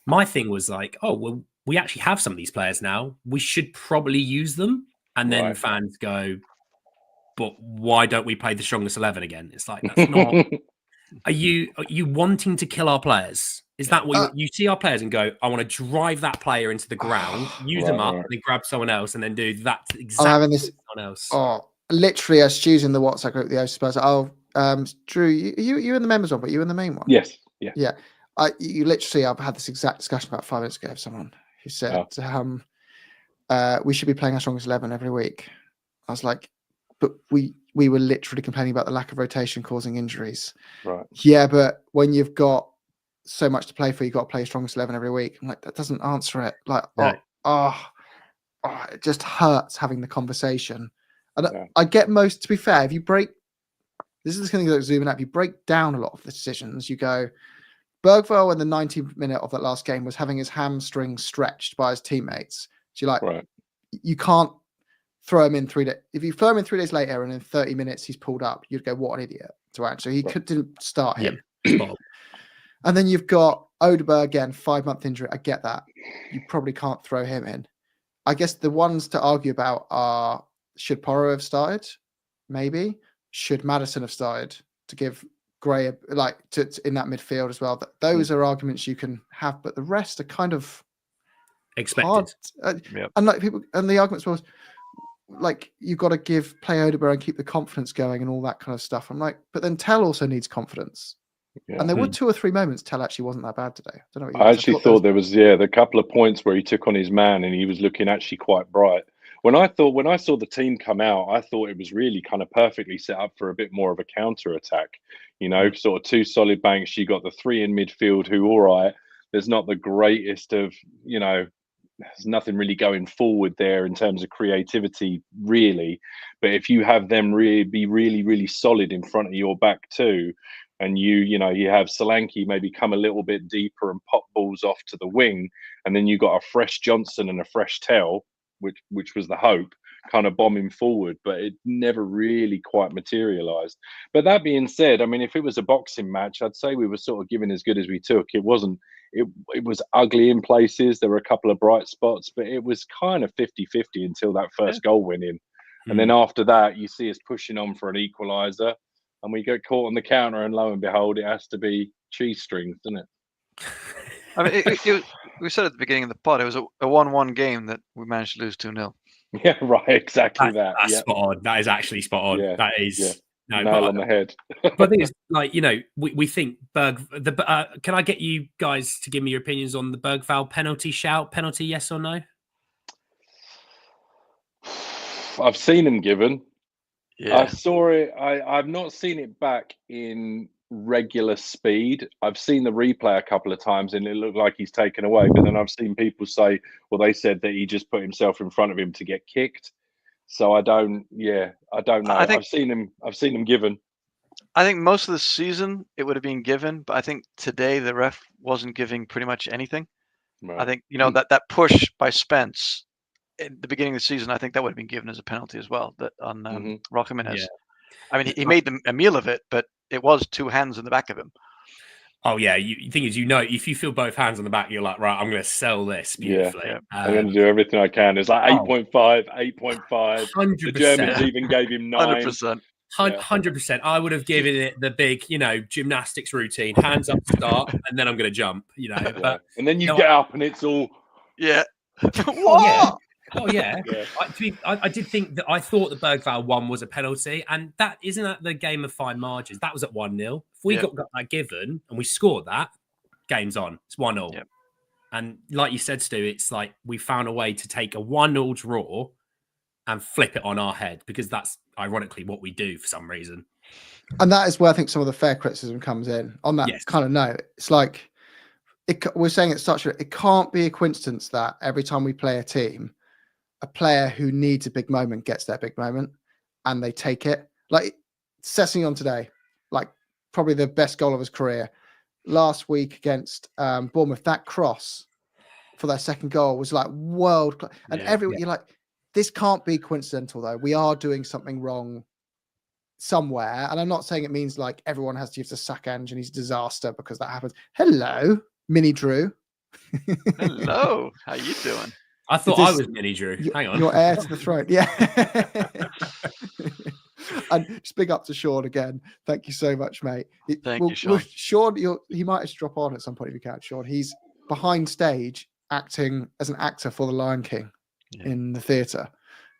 My thing was like, oh well, we actually have some of these players now. We should probably use them. And then fans go, but why don't we play the strongest 11 again? It's like, that's not. Are you wanting to kill our players? Is that what you see our players and go, I want to drive that player into the ground, use them up, and then grab someone else, and then do that exactly I'm having this, someone else? Oh, literally, I was choosing the WhatsApp group, the Spurs. Drew, you in the members one, but you in the main one? Yes. Yeah. I've had this exact discussion about 5 minutes ago with someone who said, we should be playing our strongest 11 every week. I was like, but we were literally complaining about the lack of rotation causing injuries. Right. Yeah, but when you've got so much to play for, you've got to play your strongest 11 every week. I'm like, that doesn't answer it. Like, it just hurts having the conversation. And I get most, to be fair, if you break, this is the thing that zooming out, if you break down a lot of the decisions, you go, Bergvall in the 90th minute of that last game was having his hamstring stretched by his teammates. So you're like, you can't throw him in 3 days. If you throw him in 3 days later and in 30 minutes he's pulled up, you'd go, what an idiot. So he didn't start him. And then you've got Odegaard again, 5-month injury. I get that. You probably can't throw him in. I guess the ones to argue about are, should Porro have started? Maybe. should Maddison have started to give Gray like to in that midfield as well? Those are arguments you can have, but the rest are kind of expected. hard. And like people, and the arguments was like you've got to play Odegaard and keep the confidence going and all that kind of stuff. I'm like, but then Tell also needs confidence. Yeah. And there were 2 or 3 moments Tell actually wasn't that bad today. I don't know. I actually thought there was the couple of points where he took on his man and he was looking actually quite bright. When I saw the team come out, I thought it was really kind of perfectly set up for a bit more of a counter attack. You know, sort of 2 solid banks. You got the 3 in midfield who, all right, there's not the greatest of, you know, there's nothing really going forward there in terms of creativity, really. But if you have them be really solid in front of your back too, and you have Solanke maybe come a little bit deeper and pop balls off to the wing, and then you got a fresh Johnson and a fresh Tell, which was the hope, kind of bombing forward, but it never really quite materialized. But that being said, I mean, if it was a boxing match, I'd say we were sort of giving as good as we took. It wasn't. It was ugly in places. There were a couple of bright spots, but it was kind of 50-50 until that first goal went in. And then after that, you see us pushing on for an equaliser, and we get caught on the counter, and lo and behold, it has to be cheese strings, doesn't it? I mean, we said at the beginning of the pod, it was a 1-1 game that we managed to lose 2-0. Yeah, right. Exactly that. That's spot on. That is actually spot on. Yeah, that is. Yeah. Nail on the head. But I think it's like, you know, we think can I get you guys to give me your opinions on the Bergvall penalty shout? Penalty, yes or no? I've seen him given. Yeah. I saw it. I've not seen it back in regular speed. I've seen the replay a couple of times and it looked like he's taken away. But then I've seen people say, well, they said that he just put himself in front of him to get kicked. So I don't know. I've seen him given. I think most of the season it would have been given, but I think today the ref wasn't giving pretty much anything. Right. I think, you know, that push by Spence at the beginning of the season, I think that would have been given as a penalty as well. That on Roque Jimenez. Yeah. I mean, he made a meal of it, but it was 2 hands in the back of him. Oh yeah, the thing is, you know, if you feel both hands on the back, you're like, right, I'm going to sell this beautifully. Yeah. I'm going to do everything I can. It's like 8.5, 8.5. 100%. The Germans even gave him 9. 100%. 100%. I would have given it the big, you know, gymnastics routine, hands up to start, and then I'm going to jump. You know, but and then you get up and it's all what? Oh yeah. I did think that I thought the Bergvall one was a penalty, and that isn't at the game of fine margins. That was at 1-0. If we got that given and we scored that, game's on. It's 1-0. Yep. And like you said, Stu, it's like we found a way to take a 1-0 draw and flip it on our head, because that's ironically what we do for some reason. And that is where I think some of the fair criticism comes in on that kind of note. It's like we're saying it can't be a coincidence that every time we play a team, a player who needs a big moment gets their big moment and they take it. Like Sessegnon today, like probably the best goal of his career. Last week against Bournemouth, that cross for their second goal was like world class. And you're like, this can't be coincidental though. We are doing something wrong somewhere. And I'm not saying it means like everyone has to use the sack engine. He's a disaster because that happens. Hello, Mini Drew. Hello, how you doing? I thought I was Mini Drew. Hang on. You're heir to the throne. Yeah. And just big up to Sean again. Thank you so much, mate. Thank you, Sean. Sean, he might just drop on at some point if you can, Sean. He's behind stage acting as an actor for the Lion King in the theatre.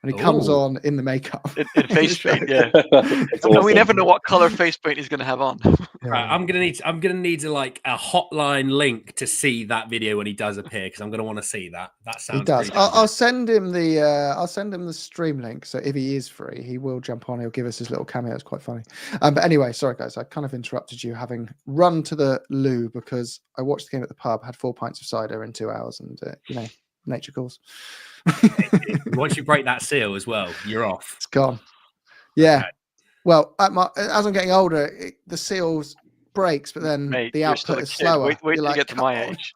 And he comes on in the makeup. In face paint, yeah. Awesome. We never know what color face paint he's going to have on. Right, I'm gonna need like a hotline link to see that video when he does appear, because I'm gonna want to see that. That sounds. He does. I'll send him the stream link. So if he is free, he will jump on. He'll give us his little cameo. It's quite funny. But anyway, sorry guys, I kind of interrupted you, having run to the loo because I watched the game at the pub, had 4 pints of cider in 2 hours, and nature calls. Once you break that seal as well, you're off. It's gone. Yeah. Okay. Well, as I'm getting older, the seals breaks, but then the output is slower. Wait till you get to my age.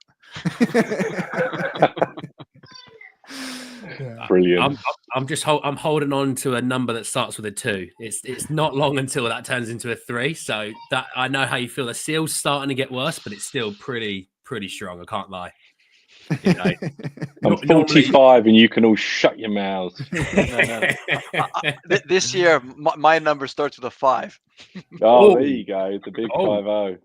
Brilliant. I'm holding on to a number that starts with a 2. It's not long until that turns into a 3. So that I know how you feel. The seal's starting to get worse, but it's still pretty strong. I can't lie. You know, I'm 45 and you can all shut your mouths. This year, my number starts with a 5. Oh, there you go. The big 5-0.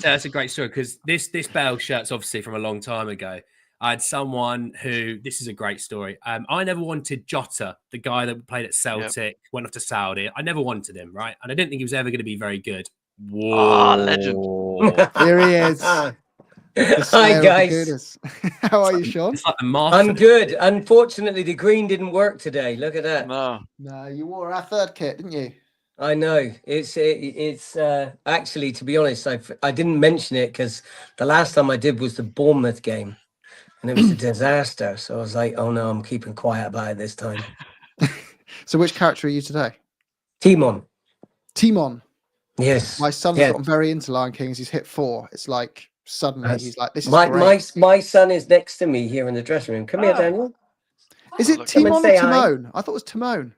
That's a great story because this Bale shirt's obviously from a long time ago. I had someone who, this is a great story. I never wanted Jota, the guy that played at Celtic, went off to Saudi. I never wanted him, right? And I didn't think he was ever going to be very good. Whoa. Legend. Here he is. Hi, guys. How are you, Sean? It's like the I'm good. Unfortunately, the green didn't work today. Look at that. No, you wore our third kit, didn't you? I know. It's actually, to be honest, I didn't mention it because the last time I did was the Bournemouth game. And it was a disaster. So I was like, oh no, I'm keeping quiet about it this time. So which character are you today? Timon. Yes. My son's gotten very into Lion King as he's hit 4. It's like suddenly he's like, this is great. My son is next to me here in the dressing room. Come here, Daniel. Is it Timon or Timon? I thought it was Timon.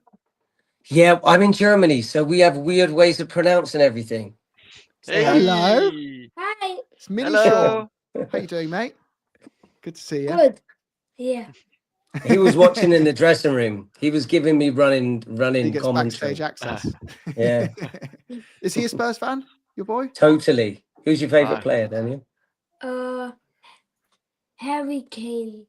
Yeah, I'm in Germany, so we have weird ways of pronouncing everything. Hey. Hello. Hi. It's Mini Sean. How you doing, mate? Good to see you. Good. Yeah. He was watching in the dressing room. He was giving me running he gets commentary. Backstage access. Yeah. Is he a Spurs fan, your boy? Totally. Who's your favourite player, Daniel? Harry Kane.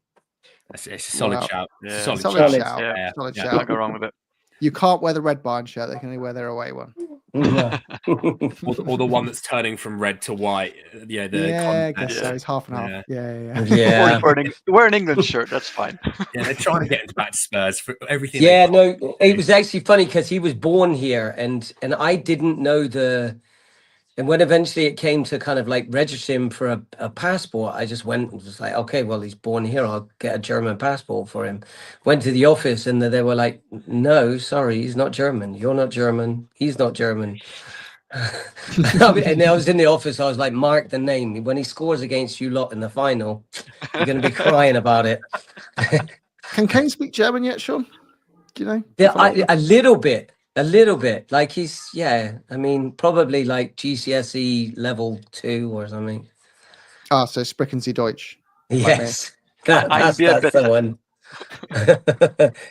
It's a solid shout. Yeah. Solid shout. Yeah. Solid shout. Can't go wrong with it. You can't wear the Red Barn shirt. They can only wear their away one. Yeah. or the one that's turning from red to white. Yeah, I guess so. It's half and half. Yeah. Wear an England shirt. That's fine. Yeah, they're trying to get into back to Spurs for everything. Yeah, no, it was actually funny because he was born here, and I didn't know And when eventually it came to kind of like register him for a passport, I just went and was like, okay, well, he's born here. I'll get a German passport for him. Went to the office and they were like, no, sorry, he's not German. You're not German. He's not German. And I was in the office. I was like, mark the name. When he scores against you lot in the final, you're going to be crying about it. Can Kane speak German yet, Sean? Do you know? Yeah, a little bit. A little bit, like I mean, probably like GCSE level 2 or something. Ah, so Sprechen Sie Deutsch. Yes, that's the one.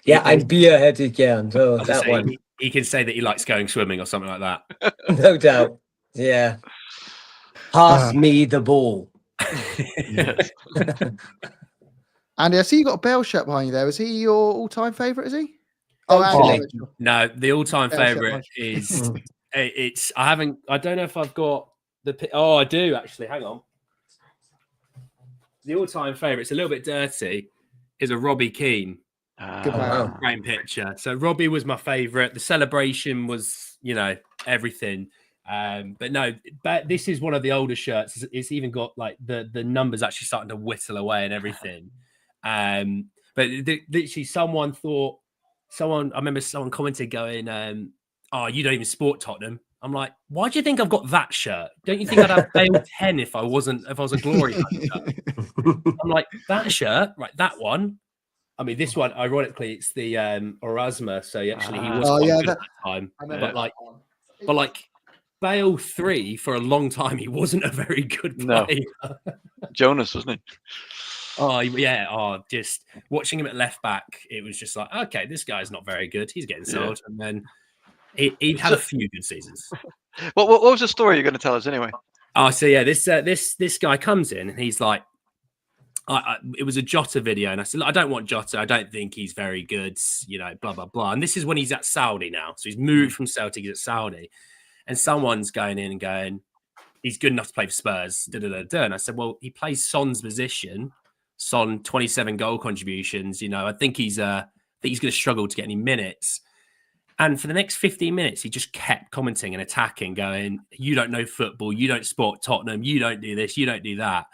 Yeah, ein Bier hätte ich gern. So that one. He can say that he likes going swimming or something like that. No doubt. Yeah. Pass me the ball. Yes. Andy, I see you got a Bale shirt behind you there. Is he your all-time favourite, is he? No, the all-time favorite is I don't know if I've got I do actually. Hang on. The all-time favorite, it's a little bit dirty, is a Robbie Keane. Good man. Great picture. So Robbie was my favorite. The celebration was, everything. But this is one of the older shirts. It's even got like the numbers actually starting to whittle away and everything. But literally I remember someone commented going, oh, you don't even sport Tottenham. I'm like, why do you think I've got that shirt? Don't you think I'd have Bale 10 if I was a glory hunter? I'm like, that shirt, right, that one. I mean, this one, ironically, it's the Orasma. So actually he was quite good at that time. But like Bale 3, for a long time, he wasn't a very good player. No. Jonas, wasn't he? Oh, yeah. Oh, just watching him at left back, it was just like, okay, this guy's not very good. He's getting sold. And then he'd had a few good seasons. What was the story you're going to tell us anyway? Oh, so yeah, this guy comes in and he's like, it was a Jota video. And I said, I don't want Jota. I don't think he's very good, blah, blah, blah. And this is when he's at Saudi now. So he's moved from Celtic, he's at Saudi. And someone's going in and going, he's good enough to play for Spurs. And I said, well, he plays Son's position. Son, 27 goal contributions. I think he's going to struggle to get any minutes. And for the next 15 minutes, he just kept commenting and attacking, going, you don't know football, you don't support Tottenham, you don't do this, you don't do that.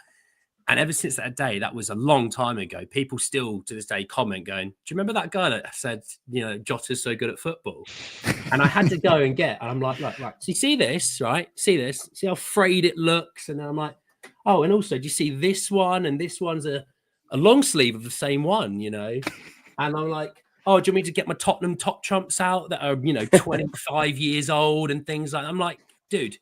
And ever since that day, that was a long time ago, people still to this day comment going, do you remember that guy that said, Jota's so good at football? And I had to go and I'm like, right. So you see this, right? See this? See how frayed it looks? And then I'm like, oh, and also, do you see this one? And this one's a long sleeve of the same one, And I'm like, oh, do you want me to get my Tottenham top trumps out that are, 25 years old and things like that? I'm like, dude,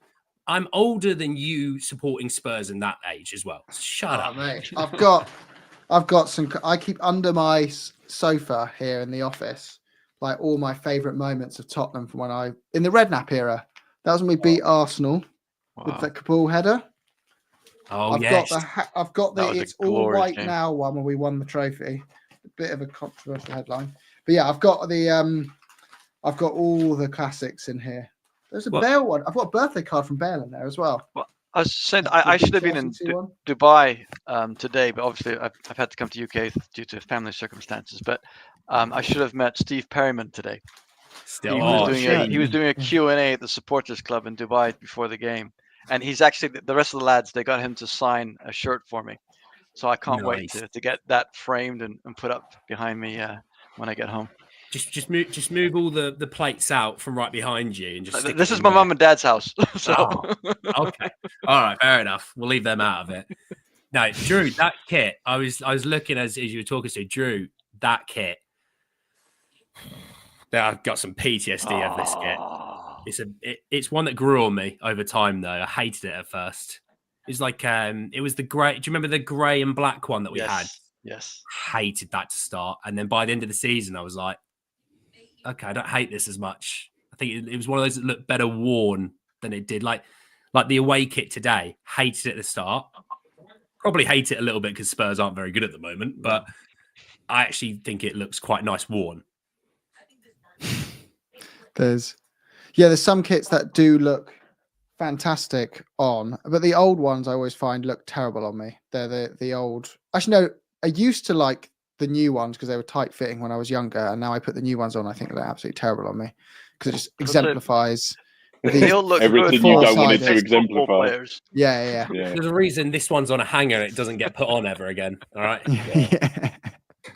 I'm older than you supporting Spurs in that age as well. Shut up. Mate. I've got some. I keep under my sofa here in the office, like all my favourite moments of Tottenham from when in the Redknapp era. That was when we beat Arsenal with the Kabul header. Oh, I've yes. got That was a it's all glorious white game. now one when we won the trophy. A bit of a controversial headline, but yeah, I've got all the classics in here. There's a Bale one. I've got a birthday card from Bale in there as well. Well, I was saying I should have been in Chelsea 2-1. Dubai today, but obviously I've had to come to UK due to family circumstances. But I should have met Steve Perryman today. Still, He was doing a Q&A at the supporters club in Dubai before the game, and he's actually the rest of the lads. They got him to sign a shirt for me, so I can't wait to get that framed and put up behind me when I get home. Just move all the plates out from right behind you and just. This is my mum and dad's house. So. Okay, all right, fair enough. We'll leave them out of it. No, Drew, that kit. I was looking as you were talking to Drew. That kit. I've got some PTSD of this kit. It's one that grew on me over time, though. I hated it at first. It was like it was the grey. Do you remember the grey and black one that we had? Yes. Hated that to start, and then by the end of the season, I was like, okay, I don't hate this as much. I think it was one of those that looked better worn than it did. Like the away kit today. Hated it at the start. Probably hate it a little bit because Spurs aren't very good at the moment, but I actually think it looks quite nice worn. There's some kits that do look fantastic on, but the old ones I always find look terrible on me. They're the old. Actually, no, I used to like the new ones because they were tight fitting when I was younger, and now I put the new ones on. I think they're absolutely terrible on me because it just exemplifies they all look everything good you don't want it for to exemplify. players. Yeah. There's a reason this one's on a hanger and it doesn't get put on ever again. All right. Yeah.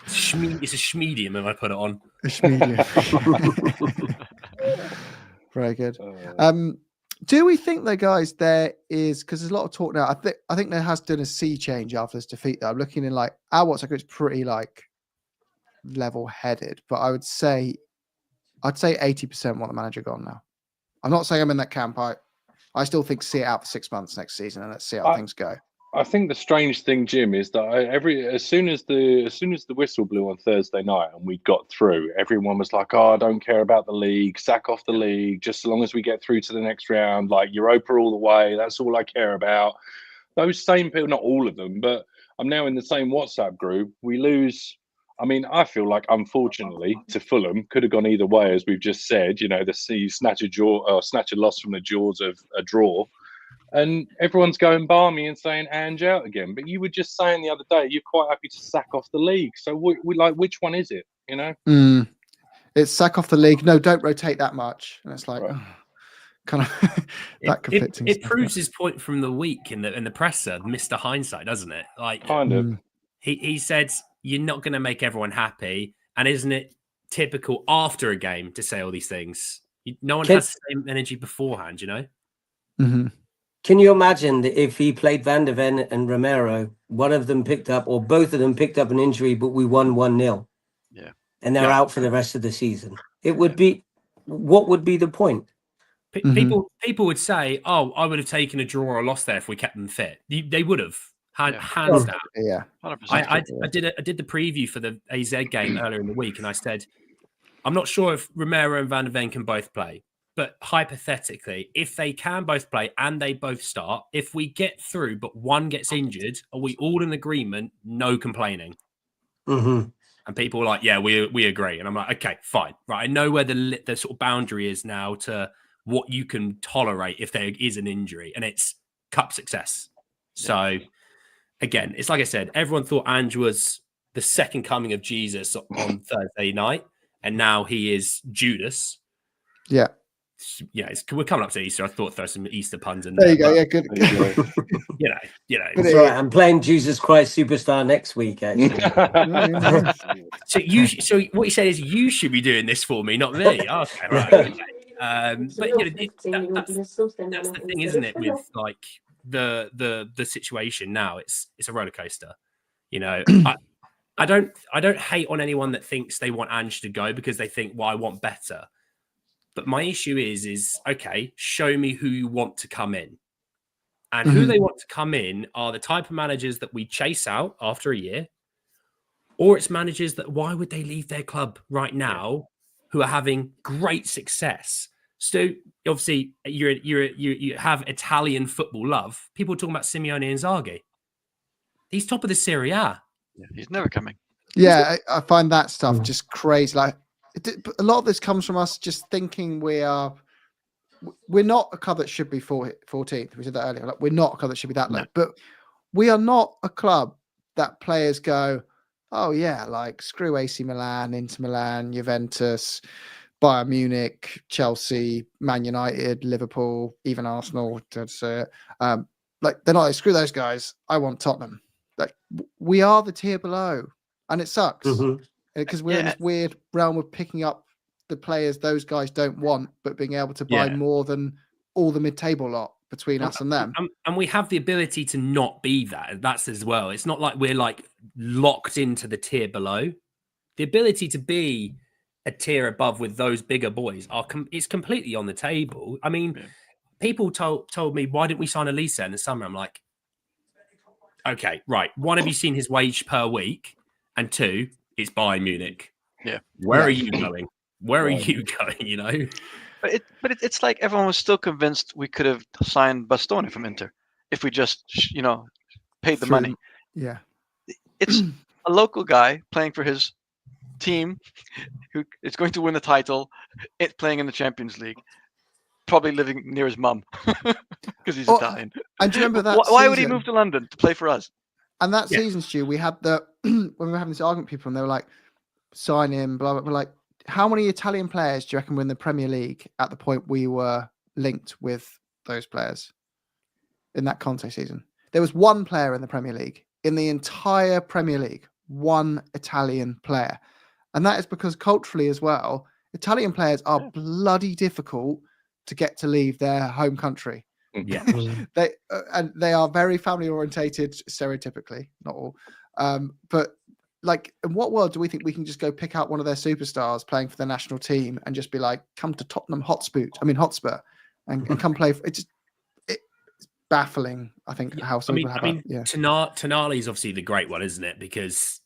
It's a schmedium if I put it on. Very good. Do we think though, guys, there is, because there's a lot of talk now. I think there has been a sea change after this defeat. Though I'm looking in like our WhatsApp group's pretty like level-headed, but I'd say 80% want the manager gone now. I'm not saying I'm in that camp. I still think see it out for 6 months next season and let's see how things go. I think the strange thing, Jim, is that as soon as the whistle blew on Thursday night and we got through, everyone was like, "Oh, I don't care about the league. Sack off the league. Just so long as we get through to the next round, like Europa all the way. That's all I care about." Those same people, not all of them, but I'm now in the same WhatsApp group. We lose. I mean, I feel like, unfortunately, to Fulham, could have gone either way, as we've just said. You know, snatch a loss from the jaws of a draw. And everyone's going balmy and saying Ange out again. But you were just saying the other day you're quite happy to sack off the league. So we like, which one is it? You know, it's sack off the league. No, don't rotate that much. And it's like kind of that conflicting. It proves his point from the week in the presser, Mr. Hindsight, doesn't it? Like kind of. He said you're not going to make everyone happy, and isn't it typical after a game to say all these things? No one has the same energy beforehand, you know. Mm-hmm. Can you imagine that if he played Van der Ven and Romero, one of them picked up, or both of them picked up an injury, but we won 1-0? Yeah. And they're out for the rest of the season. It would be, what would be the point? People would say, "Oh, I would have taken a draw or a loss there if we kept them fit." They would have hands down. Yeah, 100%. I did the preview for the AZ game earlier in the week, and I said, I'm not sure if Romero and Van der Ven can both play. But hypothetically, if they can both play and they both start, if we get through but one gets injured, are we all in agreement? No complaining. Mm-hmm. And people are like, yeah, we agree. And I'm like, okay, fine. Right. I know where the sort of boundary is now to what you can tolerate if there is an injury, and it's cup success. So again, it's like I said, everyone thought Ange was the second coming of Jesus on Thursday night, and now he is Judas. Yeah. Yeah, we're coming up to Easter. I thought throw some Easter puns in there. There you go. Yeah, good. You know. That's right. I'm playing Jesus Christ Superstar next week, actually. So what you said is you should be doing this for me, not me. Okay, right. Okay. But you know, that's the thing, isn't it? With like the situation now, it's a roller coaster. You know, I don't hate on anyone that thinks they want Ange to go because they think, well, I want better. But my issue is okay, show me who you want to come in. And who they want to come in are the type of managers that we chase out after a year, or it's managers that why would they leave their club right now who are having great success? So obviously you have Italian football love. People are talking about Simeone Inzaghi. He's top of the Serie A. Yeah, he's never coming. Yeah, I find that stuff just crazy. Like a lot of this comes from us just thinking we're not a club that should be 14th. We said that earlier. Like we're not a club that should be that low, but we are not a club that players go, oh yeah, like screw AC Milan, Inter Milan, Juventus, Bayern Munich, Chelsea, Man United, Liverpool, even Arsenal. Like they're not like, screw those guys. I want Tottenham. Like we are the tier below, and it sucks because we're in this weird realm of picking up the players those guys don't want, but being able to buy more than all the mid-table lot between us and them. And we have the ability to not be that. That's as well. It's not like we're like locked into the tier below. The ability to be a tier above with those bigger boys it's completely on the table. I mean, people told me, why didn't we sign Elisa in the summer? I'm like, okay, right. One, have you seen his wage per week? And two, it's Bayern Munich. Yeah. Where are you going? Where are you going? You know, but it's like everyone was still convinced we could have signed Bastoni from Inter if we just paid the money. Yeah, it's a local guy playing for his team who is going to win the title. It's playing in the Champions League, probably living near his mum because he's Italian. And do you remember that? Why would he move to London to play for us? And that season, Stu, we had when we were having this argument, people and they were like, sign him, blah blah. We're like, how many Italian players do you reckon were in the Premier League at the point we were linked with those players in that Conte season? There was one player in the Premier League, in the entire Premier League, one Italian player. And that is because culturally as well, Italian players are bloody difficult to get to leave their home country. Yeah. They are very family orientated, stereotypically, not all. But like, in what world do we think we can just go pick out one of their superstars playing for the national team and just be like, come to Tottenham Hotspur, and come play? It's baffling, I think, how some people have Tonali is obviously the great one, isn't it? Because,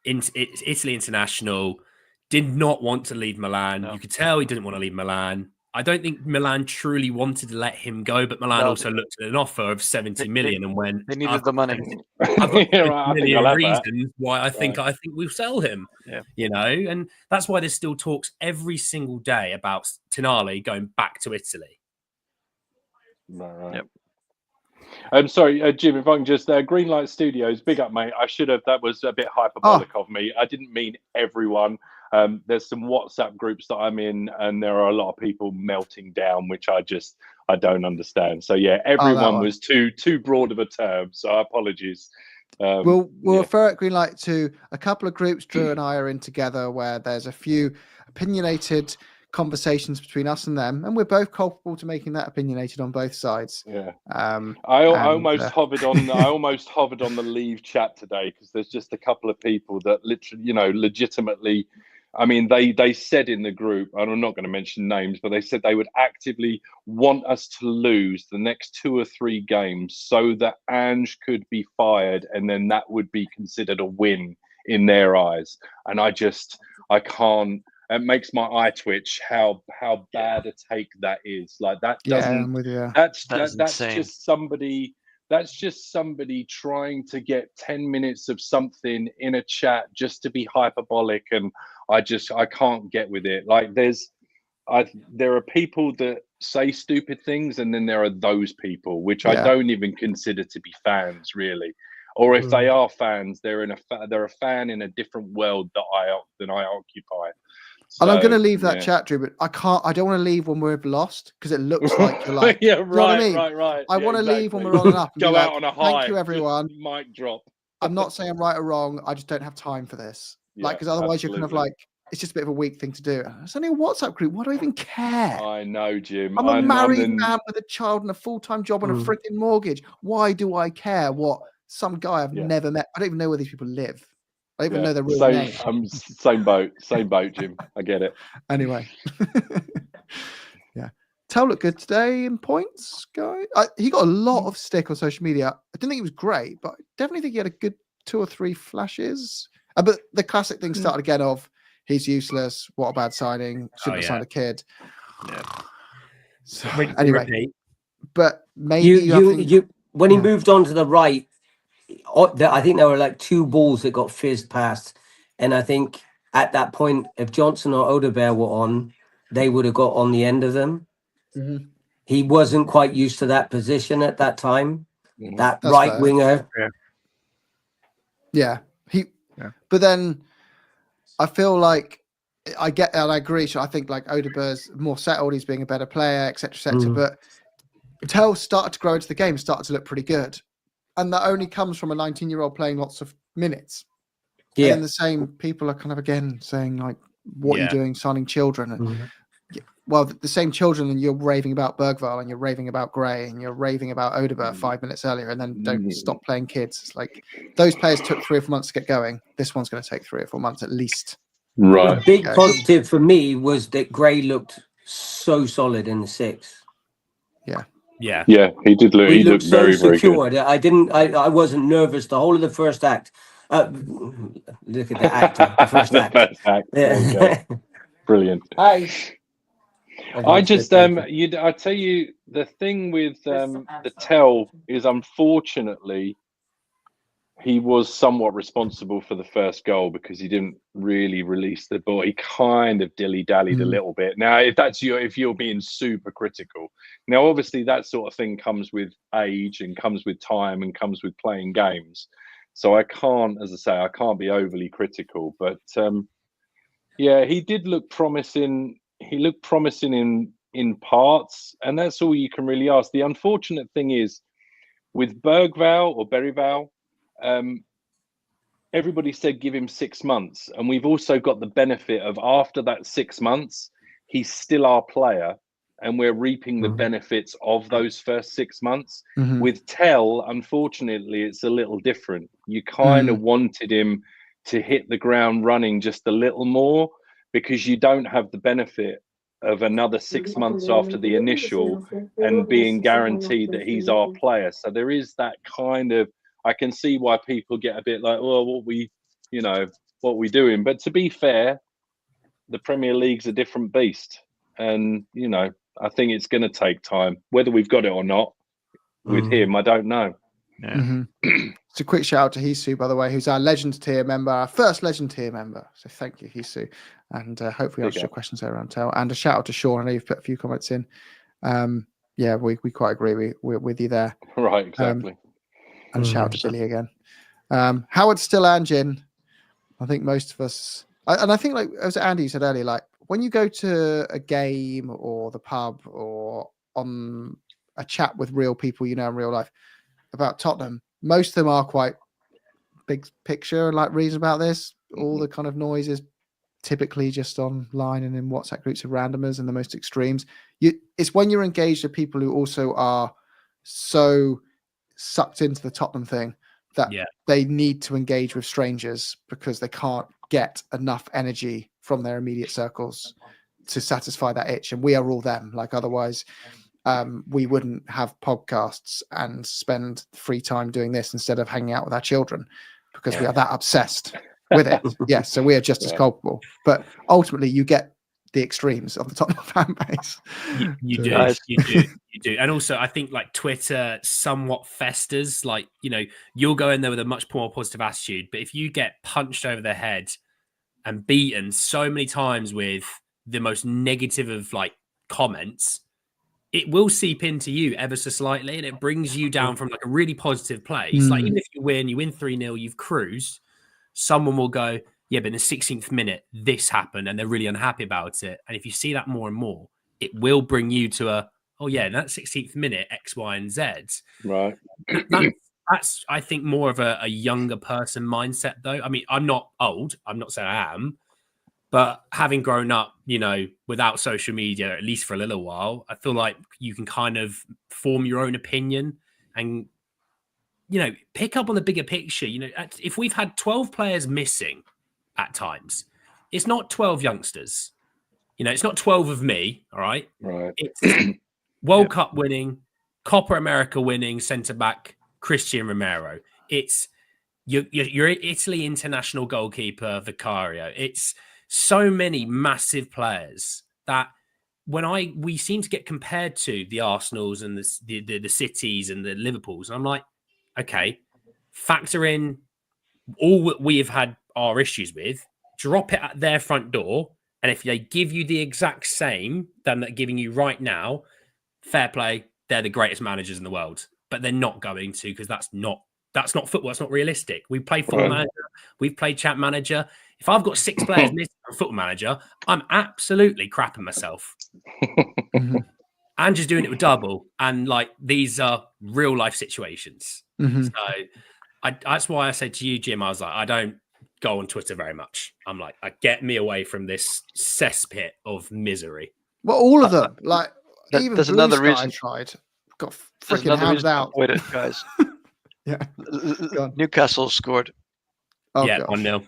Italy international, did not want to leave Milan. No. You could tell he didn't want to leave Milan. I don't think Milan truly wanted to let him go, but Milan also looked at an offer of 70 million and went, they needed the money. I've got a million reasons why I think we'll sell him. Yeah. And that's why there's still talks every single day about Tonali going back to Italy. Right. Yep. I'm sorry, Jim, if I can just Greenlight Studios, big up, mate. I should have. That was a bit hyperbolic of me. I didn't mean everyone. There's some WhatsApp groups that I'm in, and there are a lot of people melting down, which I don't understand. So yeah, everyone was too broad of a term. So apologies. We'll refer at Greenlight to a couple of groups Drew and I are in together, where there's a few opinionated conversations between us and them, and we're both culpable to making that opinionated on both sides. Yeah. I almost hovered on the leave chat today because there's just a couple of people that literally, legitimately, I mean, they said in the group, and I'm not going to mention names, but they said they would actively want us to lose the next 2 or 3 games so that Ange could be fired, and then that would be considered a win in their eyes. And I can't. It makes my eye twitch how bad a take that is. Like that doesn't. Yeah, I'm with you. That's just somebody. That's just somebody trying to get 10 minutes of something in a chat just to be hyperbolic, and I can't get with it. Like there are people that say stupid things, and then there are those people which I don't even consider to be fans, really. Or if they are fans, they're a fan in a different world than I occupy. So, and I'm going to leave that chat, Drew, but I don't want to leave when we've lost because it looks like you're like, yeah, right, you know what I mean? Right. I want to leave when we're on and up. And Go out on a high. Thank you, everyone. Mic drop. I'm not saying I'm right or wrong. I just don't have time for this. Because otherwise you're kind of like, it's just a bit of a weak thing to do. It's only a WhatsApp group. Why do I even care? I know, Jim. I'm a married man with a child and a full-time job and a freaking mortgage. Why do I care what some guy I've never met? I don't even know where these people live. I don't even know their real name. Same boat, Jim. I get it. Anyway. Yeah. Tell looked good today in points, guy. He got a lot of stick on social media. I didn't think he was great, but I definitely think he had a good 2 or 3 flashes. But the classic thing started again of he's useless. What a bad signing. Shouldn't have signed a kid. Yeah. So, Rinse and anyway, repeat. but maybe I think when he moved on to the right, I think there were like 2 balls that got fizzed past, and I think at that point, if Johnson or Odegaard were on, they would have got on the end of them. Mhm. He wasn't quite used to that position at that time. That That's right fair. winger. Yeah. Yeah. But then I feel like I get and I agree. So I think like Odegaard's more settled. He's being a better player, etc., etc. But Tell started to grow into the game, started to look pretty good. And that only comes from a 19-year-old playing lots of minutes. And Yeah. then the same people are kind of again saying like, what are you doing signing children? And well, the same children, and you're raving about Bergvall and you're raving about Gray and you're raving about Odegaard 5 minutes earlier, and then don't stop playing kids. It's like those players took 3 or 4 months to get going. This one's going to take 3 or 4 months at least. Right. The big positive for me was that Gray looked so solid in the 6. Yeah. Yeah, he did look. He looked so very, very secure. good. I wasn't nervous the whole of the first act. Look at the actor, the first The act. first act. There you go. Brilliant. Hi. I just I tell you, the thing with the Tell is, unfortunately, he was somewhat responsible for the first goal because he didn't really release the ball. He kind of dilly-dallied a little bit. Now, if you're being super critical. Now, obviously, that sort of thing comes with age and comes with time and comes with playing games. So I can't, as I say, I can't be overly critical. But yeah, he did look promising. He looked promising in parts, and that's all you can really ask. The unfortunate thing is with Bergvall, everybody said give him 6 months, and we've also got the benefit of after that 6 months, he's still our player, and we're reaping the benefits of those first 6 months. With Tell, unfortunately, it's a little different. You kind of wanted him to hit the ground running just a little more because you don't have the benefit of another 6 months after the initial and being guaranteed that he's our player. So there is that kind of, I can see why people get a bit like, well, what we doing? But to be fair, the Premier League's a different beast. And, I think it's going to take time. Whether we've got it or not with him, I don't know. Yeah. It's a quick shout out to Hisu, by the way, who's our Legend tier member, our first Legend tier member. So thank you, Hisu. And hopefully answer your questions there around Tell. And a shout out to Sean. I know you've put a few comments in. Yeah, we quite agree. We're with you there. Right, exactly. And shout out to Billy again. Howard still Anjin. I think most of us, and I think like as Andy said earlier, like when you go to a game or the pub or on a chat with real people in real life about Tottenham, most of them are quite big picture and like reason about this. All the kind of noise is typically just online and in WhatsApp groups of randomers and the most extremes. It's when you're engaged with people who also are so sucked into the Tottenham thing that they need to engage with strangers because they can't get enough energy from their immediate circles to satisfy that itch. And we are all them. Like otherwise, we wouldn't have podcasts and spend free time doing this instead of hanging out with our children because we are that obsessed with it. Yes, so we are just as culpable. But ultimately, you get the extremes of the Tottenham fan base. You do. And also, I think like Twitter somewhat festers. Like, you'll go in there with a much more positive attitude. But if you get punched over the head and beaten so many times with the most negative of like comments, it will seep into you ever so slightly, and it brings you down from like a really positive place. Like even if you win 3-0, you've cruised. Someone will go, yeah, but in the 16th minute, this happened, and they're really unhappy about it. And if you see that more and more, it will bring you to in that 16th minute, X, Y, and Z. Right. That's I think more of a younger person mindset, though. I mean, I'm not old. I'm not saying I am. But having grown up, without social media, at least for a little while, I feel like you can kind of form your own opinion and, pick up on the bigger picture. If we've had 12 players missing at times, it's not 12 youngsters. You know, it's not 12 of me. All right. Right. It's World Cup winning, Copa America winning centre back Christian Romero. It's your Italy international goalkeeper Vicario. It's so many massive players that when we seem to get compared to the Arsenals and the Cities and the Liverpools, and I'm like, okay, factor in all that we have had our issues with, drop it at their front door, and if they give you the exact same than they're giving you right now, fair play, they're the greatest managers in the world. But they're not going to, because that's not football. It's not realistic. We play football manager. We've played champ manager. If I've got 6 players missing from football manager, I'm absolutely crapping myself. And just doing it with double. And like, these are real life situations. So that's why I said to you, Jim, I was like, I don't go on Twitter very much. I'm like, get me away from this cesspit of misery. Well, all of them, like even there's Blue another Sky reason. tried, got There's freaking another hounded reason to out. avoid it, guys. Yeah. Go on. Newcastle scored. Oh, yeah, gosh. 1-0.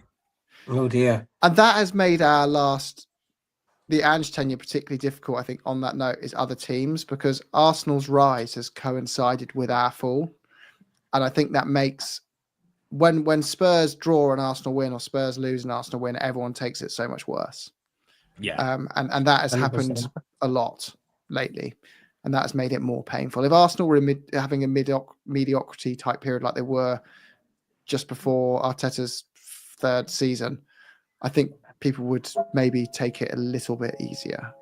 Oh dear. And that has made the Ange tenure particularly difficult, I think, on that note, is other teams, because Arsenal's rise has coincided with our fall. And I think that makes, when Spurs draw and Arsenal win, or Spurs lose and Arsenal win, everyone takes it so much worse. Yeah. And that has 100%. happened a lot lately. And that has made it more painful. If Arsenal were having a mediocrity type period like they were just before Arteta's 3rd season, I think people would maybe take it a little bit easier.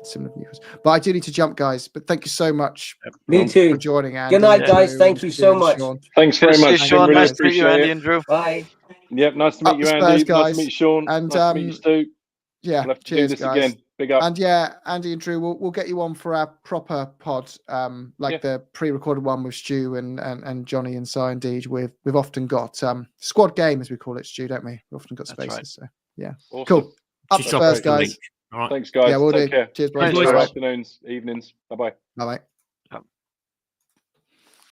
Similar to Newcastle. But I do need to jump, guys. But thank you so much Me too. for joining, Andy. Good night, Yeah. guys. Drew, Thank you so Stu, much. Sean. Thanks very Good to much. see you, Jim. Sean. Really Nice to meet you, appreciate Andy it. and Drew. Bye. Yep, nice to meet Up you, the Andy. Spurs, Nice guys. to meet Sean. And, nice to meet you, Stu. Yeah, We'll have to cheers, do this guys. again. Big up. And yeah, Andy and Drew, we'll get you on for our proper pod, the pre-recorded one with Stu and Johnny and Si and Deej. We've often got squad game, as we call it, Stu, don't we? We've often got spaces. Right. So yeah, Awesome. cool. Up Just the drop us Spurs, the link. guys. All right. Thanks, guys. Yeah, we'll Take do. care. Cheers, boys. Thanks, Enjoy guys. afternoons, evenings. Bye-bye. Bye, mate.